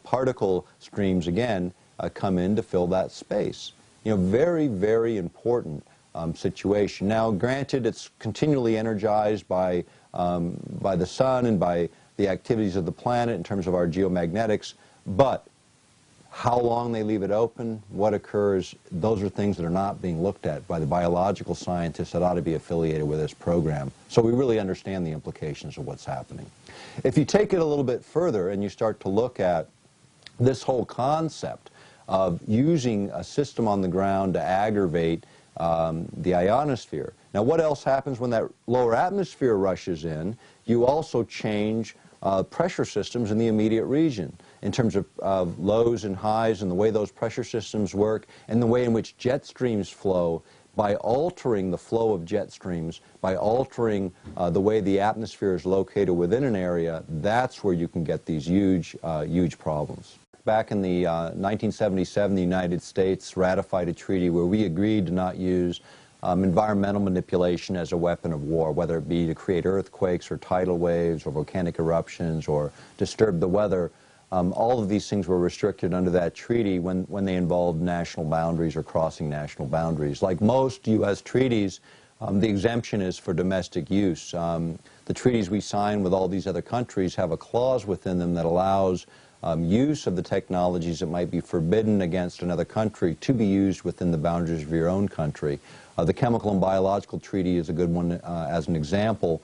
particle streams, again, come in to fill that space. You know, very, very important situation. Now, granted, it's continually energized by the sun and by the activities of the planet in terms of our geomagnetics, but how long they leave it open, what occurs, those are things that are not being looked at by the biological scientists that ought to be affiliated with this program. So we really understand the implications of what's happening. If you take it a little bit further and you start to look at this whole concept of using a system on the ground to aggravate the ionosphere. Now, what else happens when that lower atmosphere rushes in? You also change pressure systems in the immediate region in terms of lows and highs and the way those pressure systems work and the way in which jet streams flow. By altering the flow of jet streams, by altering the way the atmosphere is located within an area, that's where you can get these huge, huge problems. Back in the 1977, the United States ratified a treaty where we agreed to not use environmental manipulation as a weapon of war, whether it be to create earthquakes or tidal waves or volcanic eruptions or disturb the weather. All of these things were restricted under that treaty when they involved national boundaries or crossing national boundaries. Like most U.S. treaties, the exemption is for domestic use. The treaties we sign with all these other countries have a clause within them that allows use of the technologies that might be forbidden against another country to be used within the boundaries of your own country. The Chemical and Biological Treaty is a good one as an example.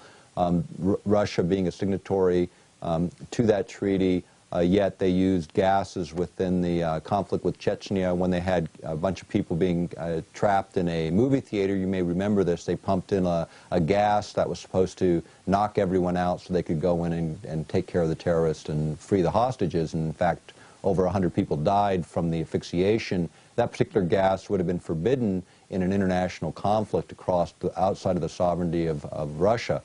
Russia being a signatory to that treaty, yet they used gases within the conflict with Chechnya when they had a bunch of people being trapped in a movie theater. You may remember this. They pumped in a gas that was supposed to knock everyone out so they could go in and take care of the terrorists and free the hostages. And in fact, over 100 people died from the asphyxiation. That particular gas would have been forbidden in an international conflict across outside of the sovereignty of Russia.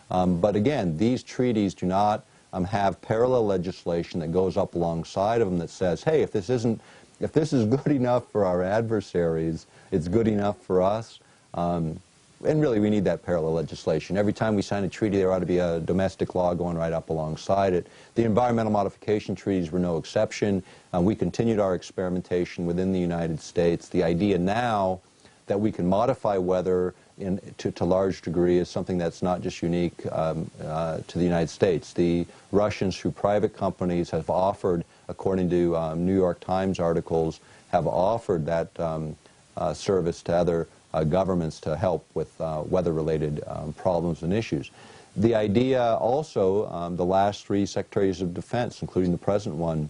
But again, these treaties do not have parallel legislation that goes up alongside of them that says, hey, if this is good enough for our adversaries, it's good enough for us. And really, we need that parallel legislation. Every time we sign a treaty, there ought to be a domestic law going right up alongside it. The environmental modification treaties were no exception. We continued our experimentation within the United States. The idea now that we can modify weather to large degree is something that's not just unique to the United States. The Russians, through private companies, have offered, according to New York Times articles, have offered that service to other governments to help with weather-related problems and issues. The idea also, the last three Secretaries of Defense, including the present one,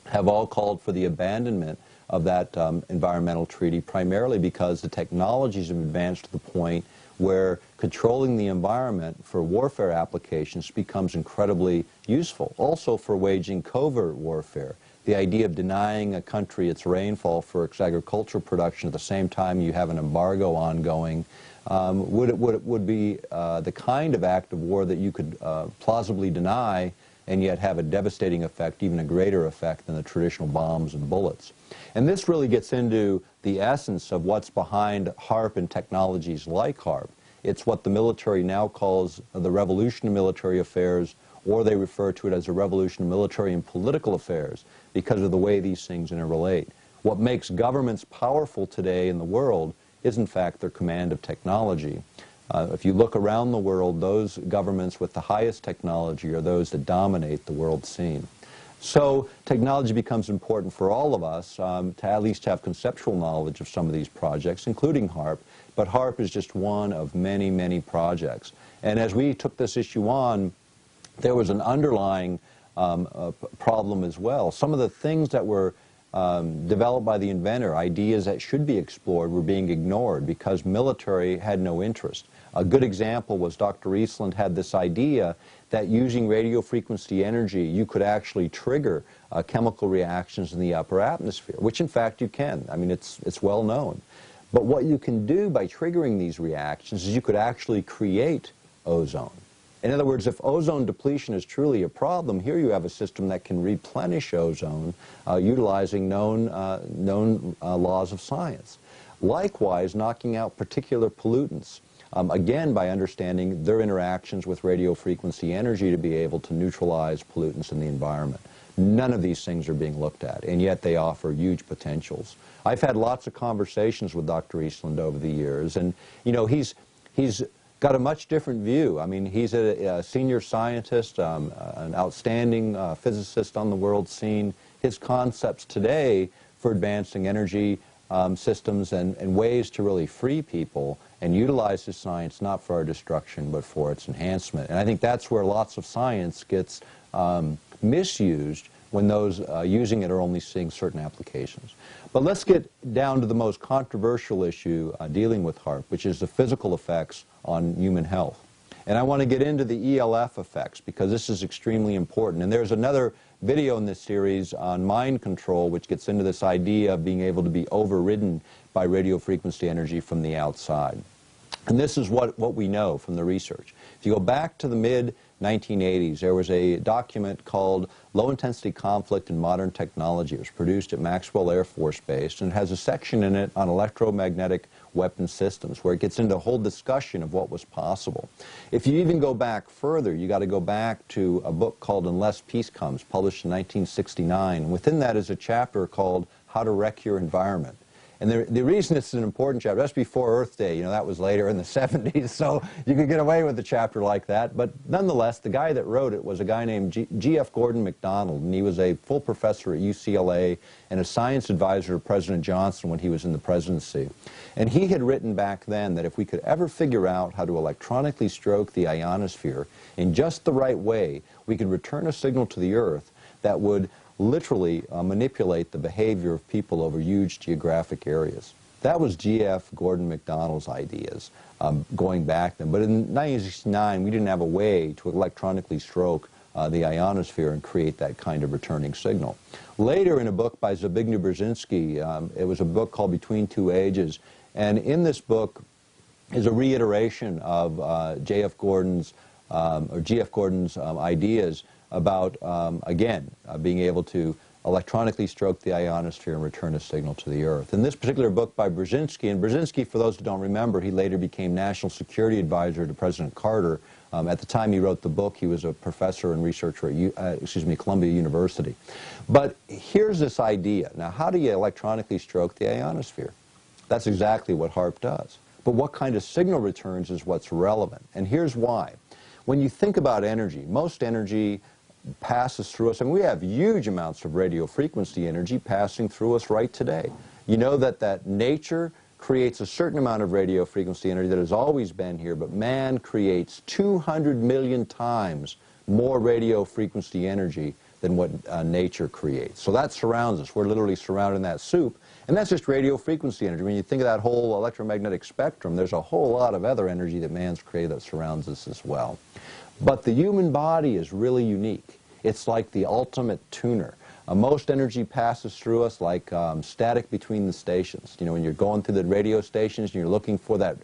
have all called for the abandonment of that environmental treaty, primarily because the technologies have advanced to the point where controlling the environment for warfare applications becomes incredibly useful. Also for waging covert warfare. The idea of denying a country its rainfall for its agricultural production at the same time you have an embargo ongoing would be the kind of act of war that you could plausibly deny and yet have a devastating effect, even a greater effect than the traditional bombs and bullets. And this really gets into the essence of what's behind HAARP and technologies like HAARP. It's what the military now calls the revolution of military affairs, or they refer to it as a revolution of military and political affairs because of the way these things interrelate. What makes governments powerful today in the world is, in fact, their command of technology. If you look around the world, those governments with the highest technology are those that dominate the world scene. So technology becomes important for all of us to at least have conceptual knowledge of some of these projects, including HAARP. But HAARP is just one of many, many projects. And as we took this issue on, there was an underlying problem as well. Some of the things that were developed by the inventor, ideas that should be explored, were being ignored because military had no interest. A good example was Dr. Eastland had this idea that using radio frequency energy, you could actually trigger chemical reactions in the upper atmosphere, which in fact you can. I mean, it's well known. But what you can do by triggering these reactions is you could actually create ozone. In other words, if ozone depletion is truly a problem, here you have a system that can replenish ozone utilizing known laws of science. Likewise, knocking out particular pollutants, again by understanding their interactions with radio frequency energy to be able to neutralize pollutants in the environment. None of these things are being looked at, and yet they offer huge potentials. I've had lots of conversations with Dr. Eastland over the years, and you know, he's got a much different view. I mean, he's a senior scientist, an outstanding physicist on the world scene. His concepts today for advancing energy systems and ways to really free people and utilize his science not for our destruction but for its enhancement. And I think that's where lots of science gets misused when those using it are only seeing certain applications. But let's get down to the most controversial issue dealing with HAARP, which is the physical effects on human health. And I want to get into the ELF effects because this is extremely important. And there's another video in this series on mind control which gets into this idea of being able to be overridden by radio frequency energy from the outside. And this is what we know from the research. If you go back to the mid-1980s, there was a document called Low-Intensity Conflict in Modern Technology. It was produced at Maxwell Air Force Base, and it has a section in it on electromagnetic weapon systems where it gets into a whole discussion of what was possible. If you even go back further, you got to go back to a book called Unless Peace Comes, published in 1969. Within that is a chapter called How to Wreck Your Environment. And the reason it's an important chapter, that's before Earth Day, you know, that was later in the 70s, so you could get away with a chapter like that. But nonetheless, the guy that wrote it was a guy named G.F. Gordon MacDonald, and he was a full professor at UCLA and a science advisor to President Johnson when he was in the presidency. And he had written back then that if we could ever figure out how to electronically stroke the ionosphere in just the right way, we could return a signal to the Earth that would literally manipulate the behavior of people over huge geographic areas. That was G.F. Gordon MacDonald's ideas going back then. But in 1969, we didn't have a way to electronically stroke the ionosphere and create that kind of returning signal. Later, in a book by Zbigniew Brzezinski, it was a book called Between Two Ages, and in this book is a reiteration of G.F. Gordon's ideas about, again, being able to electronically stroke the ionosphere and return a signal to the Earth. In this particular book by Brzezinski, and Brzezinski, for those who don't remember, he later became National Security Advisor to President Carter. At the time he wrote the book, he was a professor and researcher at Columbia University. But here's this idea. Now, how do you electronically stroke the ionosphere? That's exactly what HAARP does. But what kind of signal returns is what's relevant. And here's why. When you think about energy, most energy passes through us, and we have huge amounts of radio frequency energy passing through us right today. You know that nature creates a certain amount of radio frequency energy that has always been here, but man creates 200 million times more radio frequency energy than what nature creates. So that surrounds us. We're literally surrounded in that soup, and that's just radio frequency energy. When you think of that whole electromagnetic spectrum, there's a whole lot of other energy that man's created that surrounds us as well. But the human body is really unique. It's like the ultimate tuner. Most energy passes through us like static between the stations. You know, when you're going through the radio stations and you're looking for that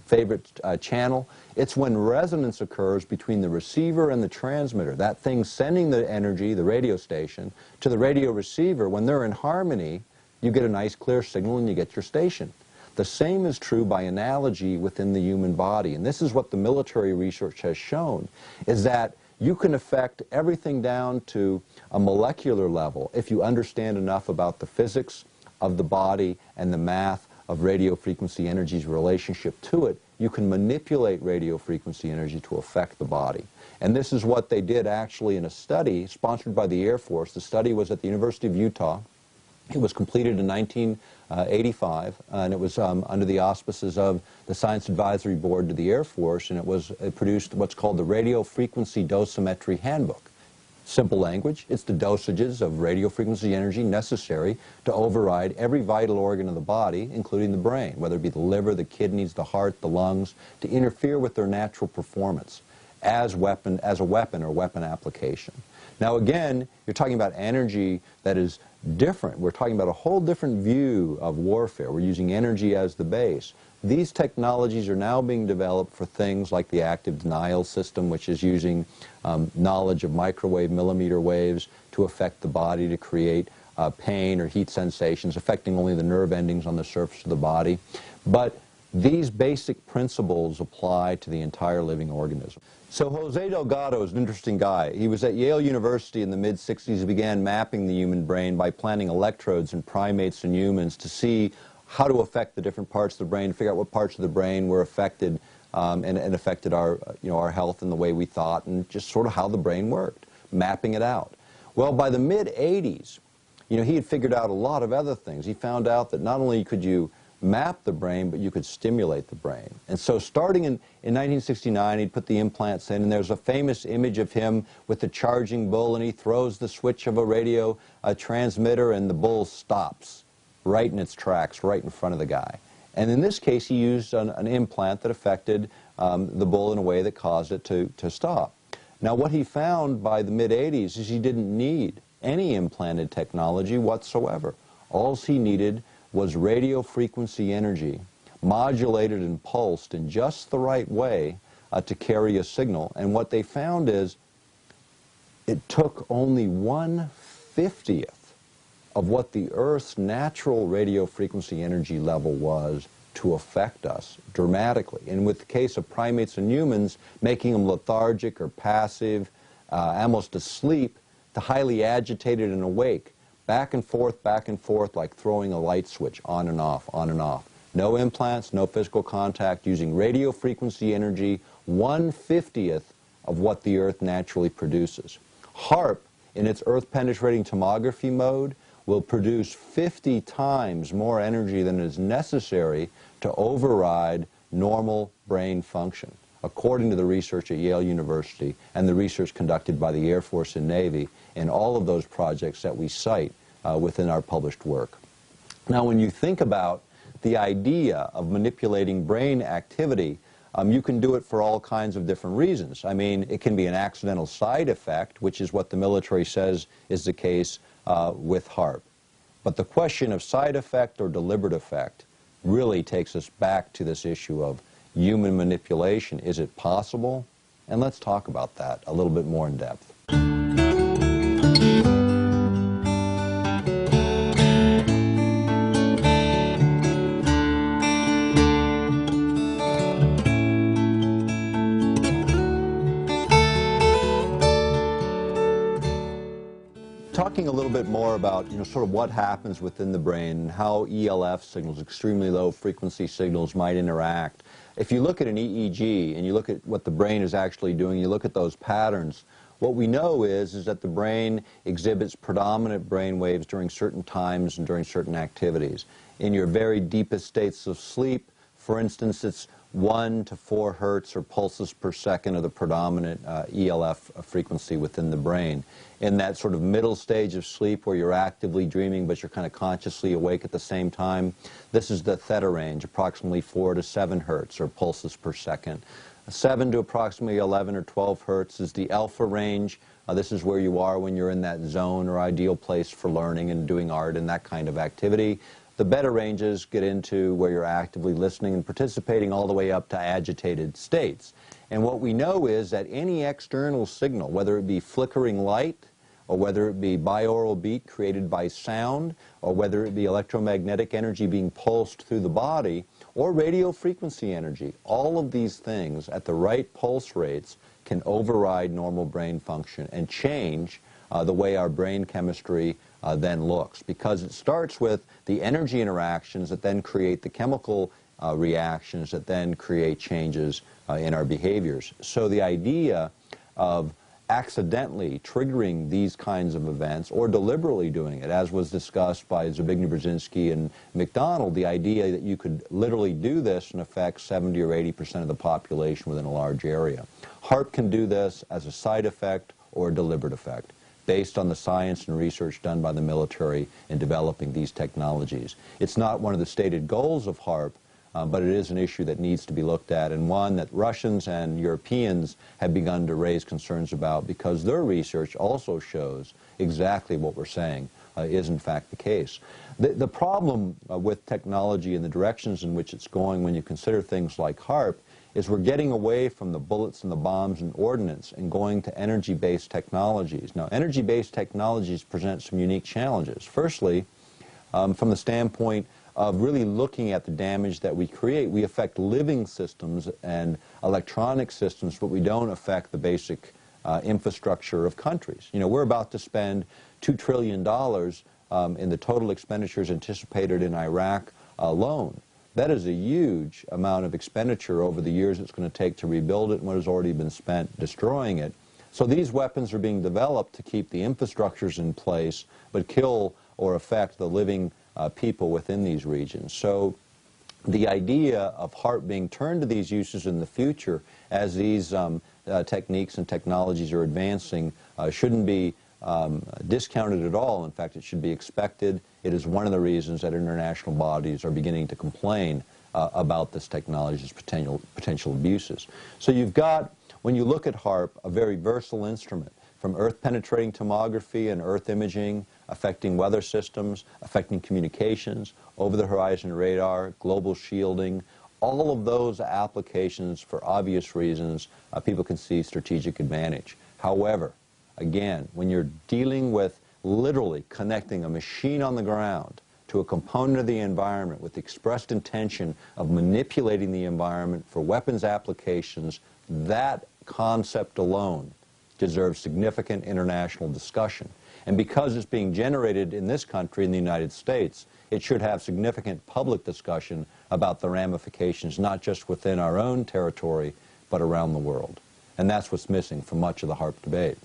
favorite channel, it's when resonance occurs between the receiver and the transmitter. That thing sending the energy, the radio station, to the radio receiver. When they're in harmony, you get a nice clear signal and you get your station. The same is true by analogy within the human body. And this is what the military research has shown, is that you can affect everything down to a molecular level if you understand enough about the physics of the body and the math of radio frequency energy's relationship to it. You can manipulate radio frequency energy to affect the body. And this is what they did actually in a study sponsored by the Air Force. The study was at the University of Utah. It was completed in 1985, and it was under the auspices of the Science Advisory Board to the Air Force, and it produced what's called the Radio Frequency Dosimetry Handbook. Simple language, it's the dosages of radio frequency energy necessary to override every vital organ of the body, including the brain, whether it be the liver, the kidneys, the heart, the lungs, to interfere with their natural performance as a weapon or weapon application. Now again, you're talking about energy that is different. We're talking about a whole different view of warfare. We're using energy as the base. These technologies are now being developed for things like the active denial system, which is using knowledge of microwave millimeter waves to affect the body to create pain or heat sensations, affecting only the nerve endings on the surface of the body. But these basic principles apply to the entire living organism. So Jose Delgado is an interesting guy. He was at Yale University in the mid-60s. He began mapping the human brain by planting electrodes in primates and humans to see how to affect the different parts of the brain, figure out what parts of the brain were affected and affected our, our health and the way we thought, and just sort of how the brain worked, mapping it out. Well, by the mid-80s, he had figured out a lot of other things. He found out that not only could you map the brain, but you could stimulate the brain. And so starting in 1969, he'd put the implants in, and there's a famous image of him with the charging bull, and he throws the switch of a radio transmitter, and the bull stops right in its tracks, right in front of the guy. And in this case, he used an implant that affected the bull in a way that caused it to stop. Now, what he found by the mid-80s is he didn't need any implanted technology whatsoever. All he needed was radio frequency energy, modulated and pulsed in just the right way to carry a signal. And what they found is it took only 1/50th of what the Earth's natural radio frequency energy level was to affect us dramatically. And with the case of primates and humans, making them lethargic or passive, almost asleep, to highly agitated and awake, back and forth, like throwing a light switch, on and off, on and off. No implants, no physical contact, using radio frequency energy, 1/50th of what the Earth naturally produces. HAARP, in its Earth-penetrating tomography mode, will produce 50 times more energy than is necessary to override normal brain function, according to the research at Yale University and the research conducted by the Air Force and Navy in all of those projects that we cite within our published work. Now, when you think about the idea of manipulating brain activity, you can do it for all kinds of different reasons. I mean, it can be an accidental side effect, which is what the military says is the case with HAARP. But the question of side effect or deliberate effect really takes us back to this issue of human manipulation. Is it possible? And let's talk about that a little bit more in depth. Talking a little bit more about, sort of what happens within the brain and how ELF signals, extremely low frequency signals, might interact. If you look at an EEG and you look at what the brain is actually doing, you look at those patterns, what we know is that the brain exhibits predominant brain waves during certain times and during certain activities. In your very deepest states of sleep, for instance, it's 1 to 4 hertz or pulses per second of the predominant ELF frequency within the brain. In that sort of middle stage of sleep where you're actively dreaming but you're kind of consciously awake at the same time, this is the theta range, approximately 4 to 7 hertz or pulses per second. 7 to approximately 11 or 12 hertz is the alpha range. This is where you are when you're in that zone or ideal place for learning and doing art and that kind of activity. The beta ranges get into where you're actively listening and participating all the way up to agitated states. And what we know is that any external signal, whether it be flickering light, or whether it be binaural beat created by sound, or whether it be electromagnetic energy being pulsed through the body, or radio frequency energy, all of these things at the right pulse rates can override normal brain function and change the way our brain chemistry then looks, because it starts with the energy interactions that then create the chemical reactions that then create changes in our behaviors. So the idea of accidentally triggering these kinds of events or deliberately doing it, as was discussed by Zbigniew Brzezinski and McDonald, the idea that you could literally do this and affect 70 or 80% of the population within a large area. HAARP can do this as a side effect or a deliberate effect, based on the science and research done by the military in developing these technologies. It's not one of the stated goals of HAARP, but it is an issue that needs to be looked at, and one that Russians and Europeans have begun to raise concerns about, because their research also shows exactly what we're saying. is in fact the case. The problem with technology and the directions in which it's going when you consider things like HAARP is we're getting away from the bullets and the bombs and ordnance and going to energy-based technologies. Now, energy-based technologies present some unique challenges. Firstly, from the standpoint of really looking at the damage that we create, we affect living systems and electronic systems, but we don't affect the basic infrastructure of countries. You know, we're about to spend $2 trillion in the total expenditures anticipated in Iraq alone. That is a huge amount of expenditure over the years it's going to take to rebuild it and what has already been spent destroying it. So these weapons are being developed to keep the infrastructures in place, but kill or affect the living people within these regions. So the idea of HAARP being turned to these uses in the future as these techniques and technologies are advancing shouldn't be discounted at all. In fact, it should be expected. It is one of the reasons that international bodies are beginning to complain about this technology's potential abuses. So you've got, when you look at HAARP, a very versatile instrument, from Earth-penetrating tomography and Earth imaging, affecting weather systems, affecting communications, over-the-horizon radar, global shielding. All of those applications, for obvious reasons, people can see strategic advantage. However, again, when you're dealing with literally connecting a machine on the ground to a component of the environment with the expressed intention of manipulating the environment for weapons applications, that concept alone deserves significant international discussion. And because it's being generated in this country, in the United States, it should have significant public discussion about the ramifications, not just within our own territory, but around the world. And that's what's missing from much of the HAARP debate.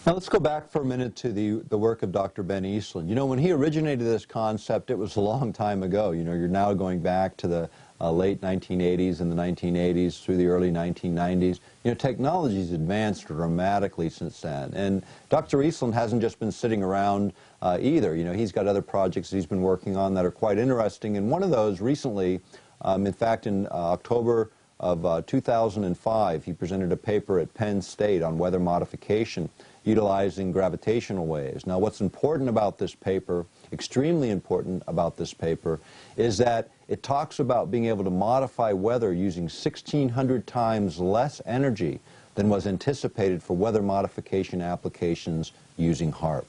Now let's go back for a minute to the work of Dr. Ben Eastland. You know, when he originated this concept, it was a long time ago. You know, you're now going back to the late 1980s and the 1980s through the early 1990s. You know, technology's advanced dramatically since then. And Dr. Eastland hasn't just been sitting around either. You know, he's got other projects he's been working on that are quite interesting. And one of those recently, in fact, in October of 2005, he presented a paper at Penn State on weather modification utilizing gravitational waves. Now, what's important about this paper, extremely important about this paper, is that it talks about being able to modify weather using 1,600 times less energy than was anticipated for weather modification applications using HAARP.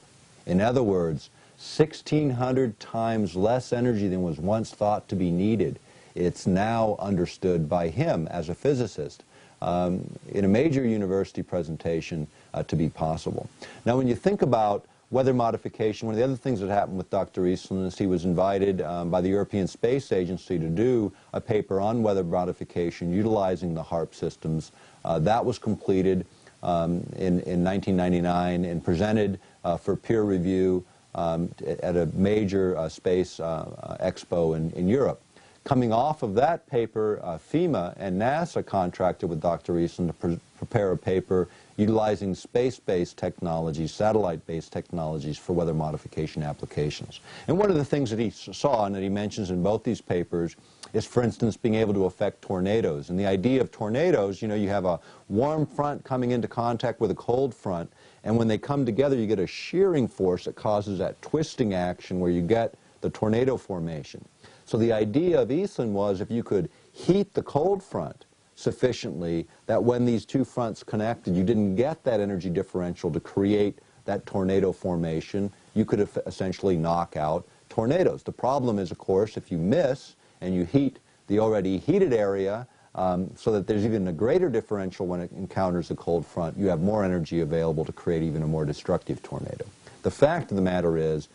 In other words, 1,600 times less energy than was once thought to be needed. It's now understood by him as a physicist in a major university presentation to be possible. Now, when you think about weather modification, one of the other things that happened with Dr. Eastland is he was invited by the European Space Agency to do a paper on weather modification utilizing the HAARP systems. That was completed in 1999 and presented for peer review at a major space expo in Europe. Coming off of that paper, FEMA and NASA contracted with Dr. Eastland to prepare a paper utilizing space-based technologies, satellite-based technologies for weather modification applications. And one of the things that he saw and that he mentions in both these papers is, for instance, being able to affect tornadoes. And the idea of tornadoes, you know, you have a warm front coming into contact with a cold front, and when they come together, you get a shearing force that causes that twisting action where you get the tornado formation. So the idea of Eastland was if you could heat the cold front sufficiently that when these two fronts connected, you didn't get that energy differential to create that tornado formation, you could essentially knock out tornadoes. The problem is, of course, if you miss and you heat the already heated area so that there's even a greater differential when it encounters the cold front, you have more energy available to create even a more destructive tornado. The fact of the matter is,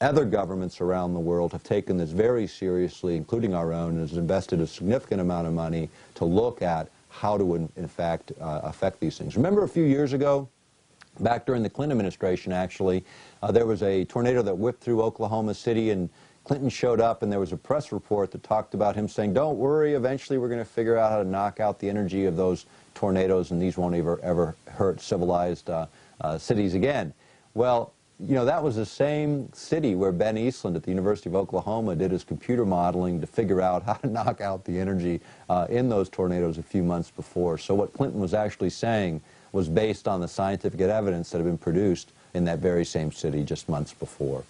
other governments around the world have taken this very seriously, including our own, and has invested a significant amount of money to look at how to, in fact, affect these things. Remember a few years ago, back during the Clinton administration, actually, there was a tornado that whipped through Oklahoma City, and Clinton showed up, and there was a press report that talked about him saying, don't worry, eventually we're going to figure out how to knock out the energy of those tornadoes, and these won't ever hurt civilized cities again. Well, you know, that was the same city where Ben Eastland at the University of Oklahoma did his computer modeling to figure out how to knock out the energy in those tornadoes a few months before. So what Clinton was actually saying was based on the scientific evidence that had been produced in that very same city just months before.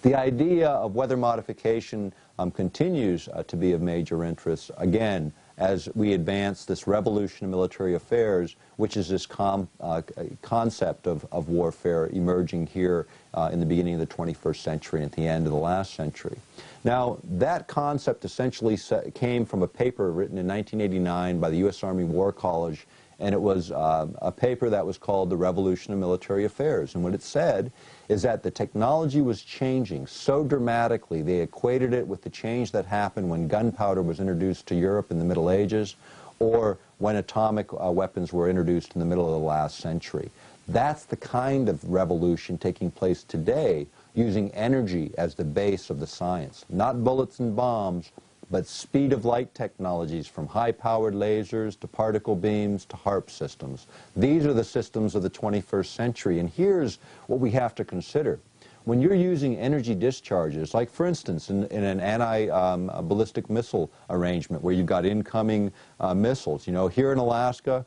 The idea of weather modification continues to be of major interest, again, as we advance this revolution in military affairs, which is this concept of warfare emerging here in the beginning of the 21st century and at the end of the last century. Now, that concept essentially came from a paper written in 1989 by the U.S. Army War College, and it was a paper that was called The Revolution of Military Affairs. And what it said is that the technology was changing so dramatically. They equated it with the change that happened when gunpowder was introduced to Europe in the Middle Ages, or when atomic weapons were introduced in the middle of the last century. That's the kind of revolution taking place today, using energy as the base of the science. Not bullets and bombs, but speed of light technologies, from high-powered lasers to particle beams to HAARP systems. These are the systems of the 21st century, and here's what we have to consider. When you're using energy discharges, like for instance in an anti-ballistic missile arrangement where you've got incoming missiles, you know, here in Alaska,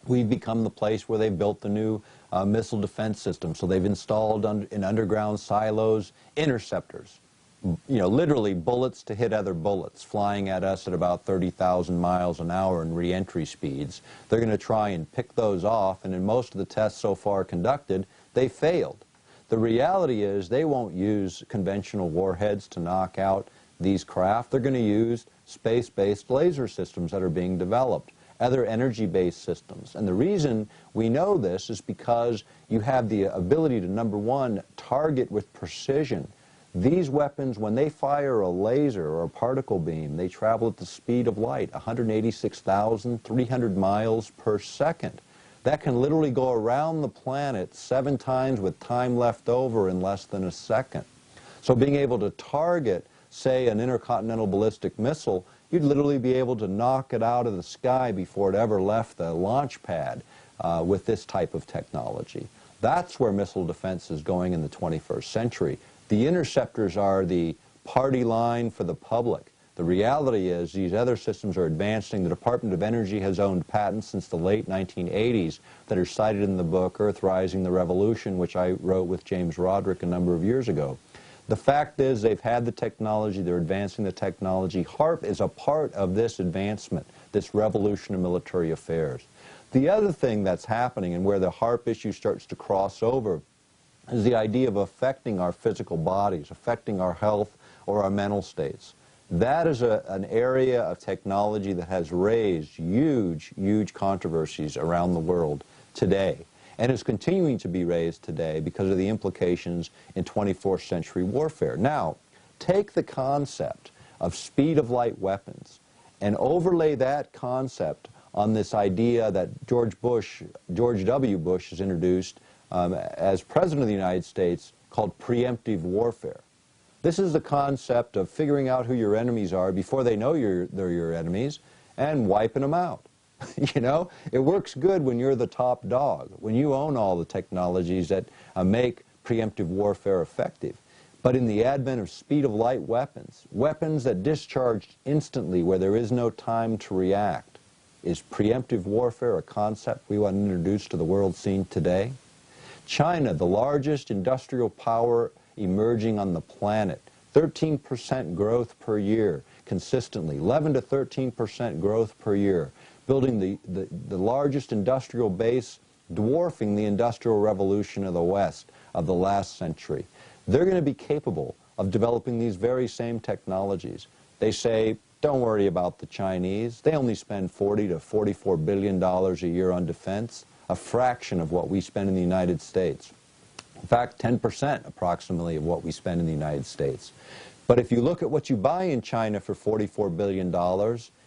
we've become the place where they've built the new missile defense system. So they've installed in underground silos interceptors. You know, literally bullets to hit other bullets, flying at us at about 30,000 miles an hour in re-entry speeds. They're going to try and pick those off, and in most of the tests so far conducted, they failed. The reality is they won't use conventional warheads to knock out these craft. They're going to use space-based laser systems that are being developed, other energy-based systems. And the reason we know this is because you have the ability to, number one, target with precision. These weapons, when they fire a laser or a particle beam, they travel at the speed of light, 186,300 miles per second. That can literally go around the planet 7 times with time left over in less than a second. So being able to target, say, an intercontinental ballistic missile, you'd literally be able to knock it out of the sky before it ever left the launch pad with this type of technology. That's where missile defense is going in the 21st century. The interceptors are the party line for the public. The reality is these other systems are advancing. The Department of Energy has owned patents since the late 1980s that are cited in the book Earthrising the Revolution, which I wrote with James Roderick a number of years ago. The fact is they've had the technology, they're advancing the technology. HAARP is a part of this advancement, this revolution in military affairs. The other thing that's happening, and where the HAARP issue starts to cross over, is the idea of affecting our physical bodies, affecting our health or our mental states. That is an area of technology that has raised huge, huge controversies around the world today, and is continuing to be raised today because of the implications in 24th century warfare. Now, take the concept of speed of light weapons and overlay that concept on this idea that George W. Bush has introduced as President of the United States, called preemptive warfare. This is the concept of figuring out who your enemies are before they know they're your enemies and wiping them out. You know, it works good when you're the top dog, when you own all the technologies that make preemptive warfare effective. But in the advent of speed of light weapons, weapons that discharge instantly where there is no time to react, is preemptive warfare a concept we want to introduce to the world scene today? China, the largest industrial power emerging on the planet, 13% growth per year consistently, 11 to 13% growth per year, building the largest industrial base, dwarfing the Industrial Revolution of the West of the last century. They're going to be capable of developing these very same technologies. They say, don't worry about the Chinese. They only spend $40 to $44 billion a year on defense, a fraction of what we spend in the United States. In fact, 10% approximately of what we spend in the United States. But if you look at what you buy in China for $44 billion,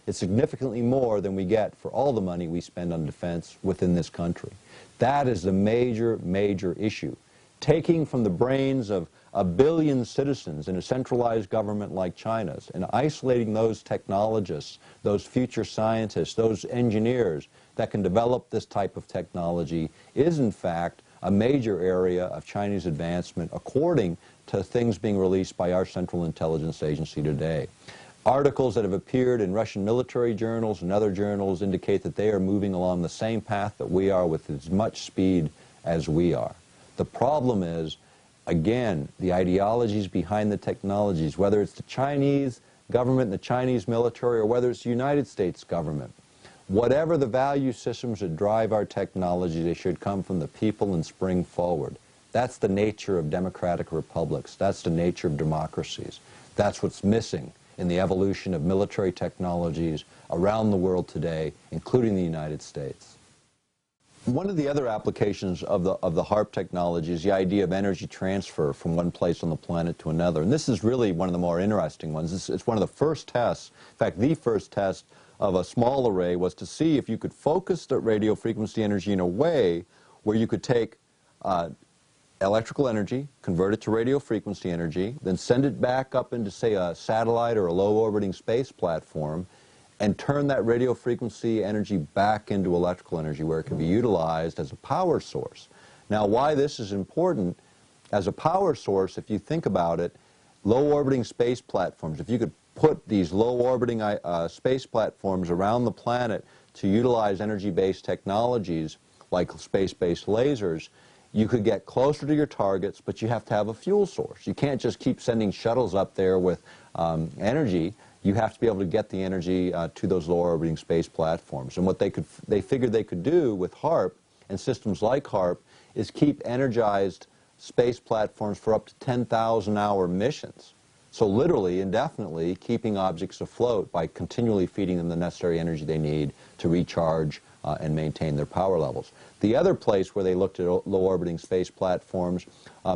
it's significantly more than we get for all the money we spend on defense within this country. That is the major, major issue. Taking from the brains of a billion citizens in a centralized government like China's and isolating those technologists, those future scientists, those engineers that can develop this type of technology is in fact a major area of Chinese advancement according to things being released by our Central Intelligence Agency today. Articles that have appeared in Russian military journals and other journals indicate that they are moving along the same path that we are with as much speed as we are. The problem is, again, the ideologies behind the technologies, whether it's the Chinese government, the Chinese military, or whether it's the United States government. Whatever the value systems that drive our technology, they should come from the people and spring forward. That's the nature of democratic republics. That's the nature of democracies. That's what's missing in the evolution of military technologies around the world today, including the United States. One of the other applications of the HAARP technology is the idea of energy transfer from one place on the planet to another. And this is really one of the more interesting ones. It's one of the first tests, in fact, the first test of a small array was to see if you could focus the radio frequency energy in a way where you could take electrical energy, convert it to radio frequency energy, then send it back up into, say, a satellite or a low-orbiting space platform, and turn that radio frequency energy back into electrical energy where it can be utilized as a power source. Now, why this is important, as a power source, if you think about it, low-orbiting space platforms, if you could put these low-orbiting space platforms around the planet to utilize energy-based technologies like space-based lasers, you could get closer to your targets, but you have to have a fuel source. You can't just keep sending shuttles up there with energy. You have to be able to get the energy to those low-orbiting space platforms. And what they figured they could do with HAARP and systems like HAARP is keep energized space platforms for up to 10,000-hour missions. So literally, indefinitely, keeping objects afloat by continually feeding them the necessary energy they need to recharge and maintain their power levels. The other place where they looked at low-orbiting space platforms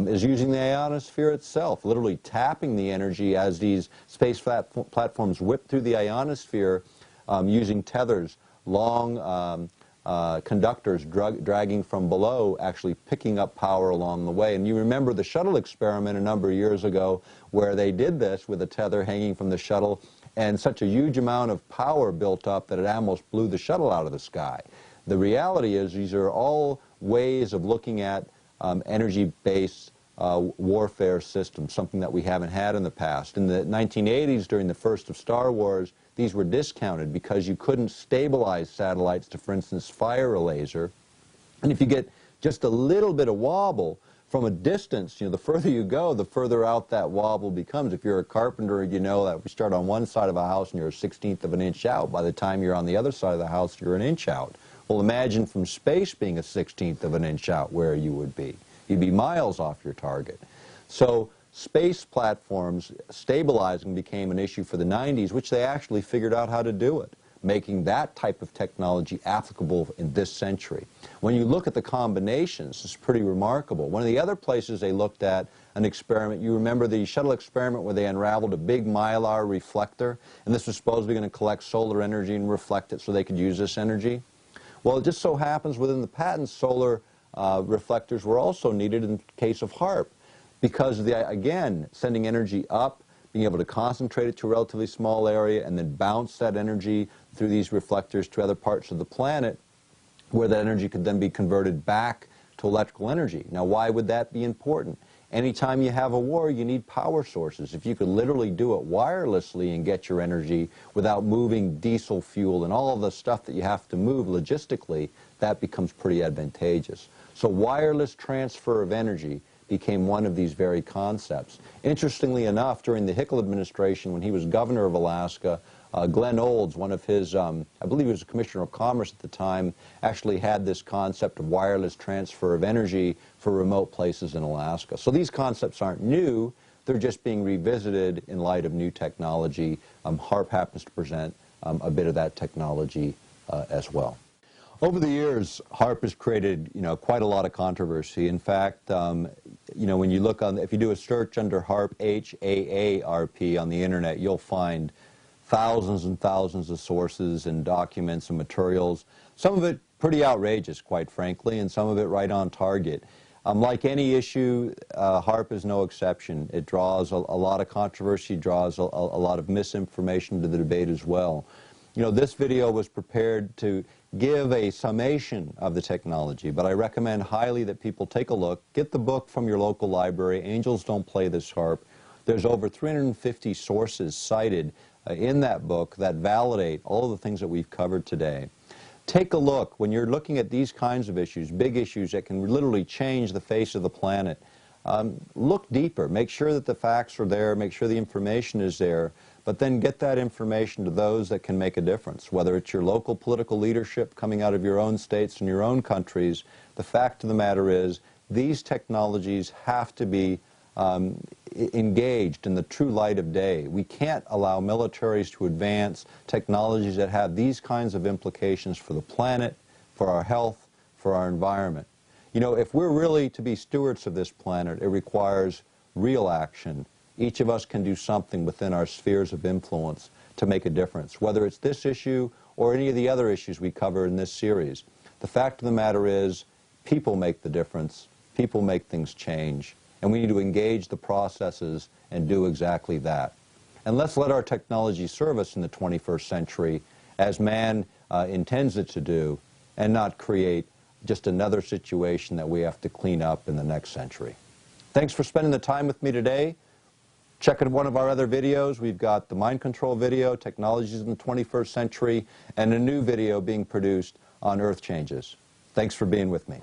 is using the ionosphere itself, literally tapping the energy as these space platforms whip through the ionosphere using tethers, long conductors dragging from below, actually picking up power along the way. And you remember the shuttle experiment a number of years ago where they did this with a tether hanging from the shuttle, and such a huge amount of power built up that it almost blew the shuttle out of the sky. The reality is these are all ways of looking at energy-based warfare systems, something that we haven't had in the past. In the 1980s, during the first of Star Wars, these were discounted because you couldn't stabilize satellites to, for instance, fire a laser. And if you get just a little bit of wobble from a distance, the further you go, the further out that wobble becomes. If you're a carpenter, you know that we start on one side of a house and you're a 1/16 of an inch out. By the time you're on the other side of the house, you're an inch out. Well, imagine from space being a 1/16 of an inch out where you would be. You'd be miles off your target. So space platforms stabilizing became an issue for the 90s, which they actually figured out how to do it, making that type of technology applicable in this century. When you look at the combinations, it's pretty remarkable. One of the other places they looked at an experiment, you remember the shuttle experiment where they unraveled a big mylar reflector, and this was supposedly going to collect solar energy and reflect it so they could use this energy? Well, it just so happens within the patents, solar reflectors were also needed in the case of HAARP because, again, sending energy up, being able to concentrate it to a relatively small area and then bounce that energy through these reflectors to other parts of the planet where that energy could then be converted back to electrical energy. Now, why would that be important? Anytime you have a war, you need power sources. If you could literally do it wirelessly and get your energy without moving diesel fuel and all of the stuff that you have to move logistically, that becomes pretty advantageous. So wireless transfer of energy became one of these very concepts. Interestingly enough, during the Hickel administration, when he was governor of Alaska, Glenn Olds, one of his, I believe he was a commissioner of commerce at the time, actually had this concept of wireless transfer of energy for remote places in Alaska. So these concepts aren't new, they're just being revisited in light of new technology. HAARP happens to present a bit of that technology as well. Over the years, HAARP has created, quite a lot of controversy. In fact, when you look on, if you do a search under HAARP, H-A-A-R-P on the internet, you'll find thousands and thousands of sources and documents and materials. Some of it pretty outrageous, quite frankly, and some of it right on target. Like any issue, HAARP is no exception. It draws a lot of controversy, draws a lot of misinformation to the debate as well. This video was prepared to give a summation of the technology, but I recommend highly that people take a look. Get the book from your local library. Angels Don't Play This HAARP. There's over 350 sources cited in that book that validate all of the things that we've covered today. Take a look. When you're looking at these kinds of issues, big issues that can literally change the face of the planet, look deeper. Make sure that the facts are there. Make sure the information is there. But then get that information to those that can make a difference, whether it's your local political leadership coming out of your own states and your own countries. The fact of the matter is these technologies have to be engaged in the true light of day. We can't allow militaries to advance technologies that have these kinds of implications for the planet, for our health, for our environment. You know, if we're really to be stewards of this planet, it requires real action. Each of us can do something within our spheres of influence to make a difference, whether it's this issue or any of the other issues we cover in this series. The fact of the matter is, people make the difference, people make things change, and we need to engage the processes and do exactly that. And let's let our technology serve us in the 21st century as man intends it to do, and not create just another situation that we have to clean up in the next century. Thanks for spending the time with me today. Check out one of our other videos. We've got the mind control video, Technologies in the 21st Century, and a new video being produced on Earth changes. Thanks for being with me.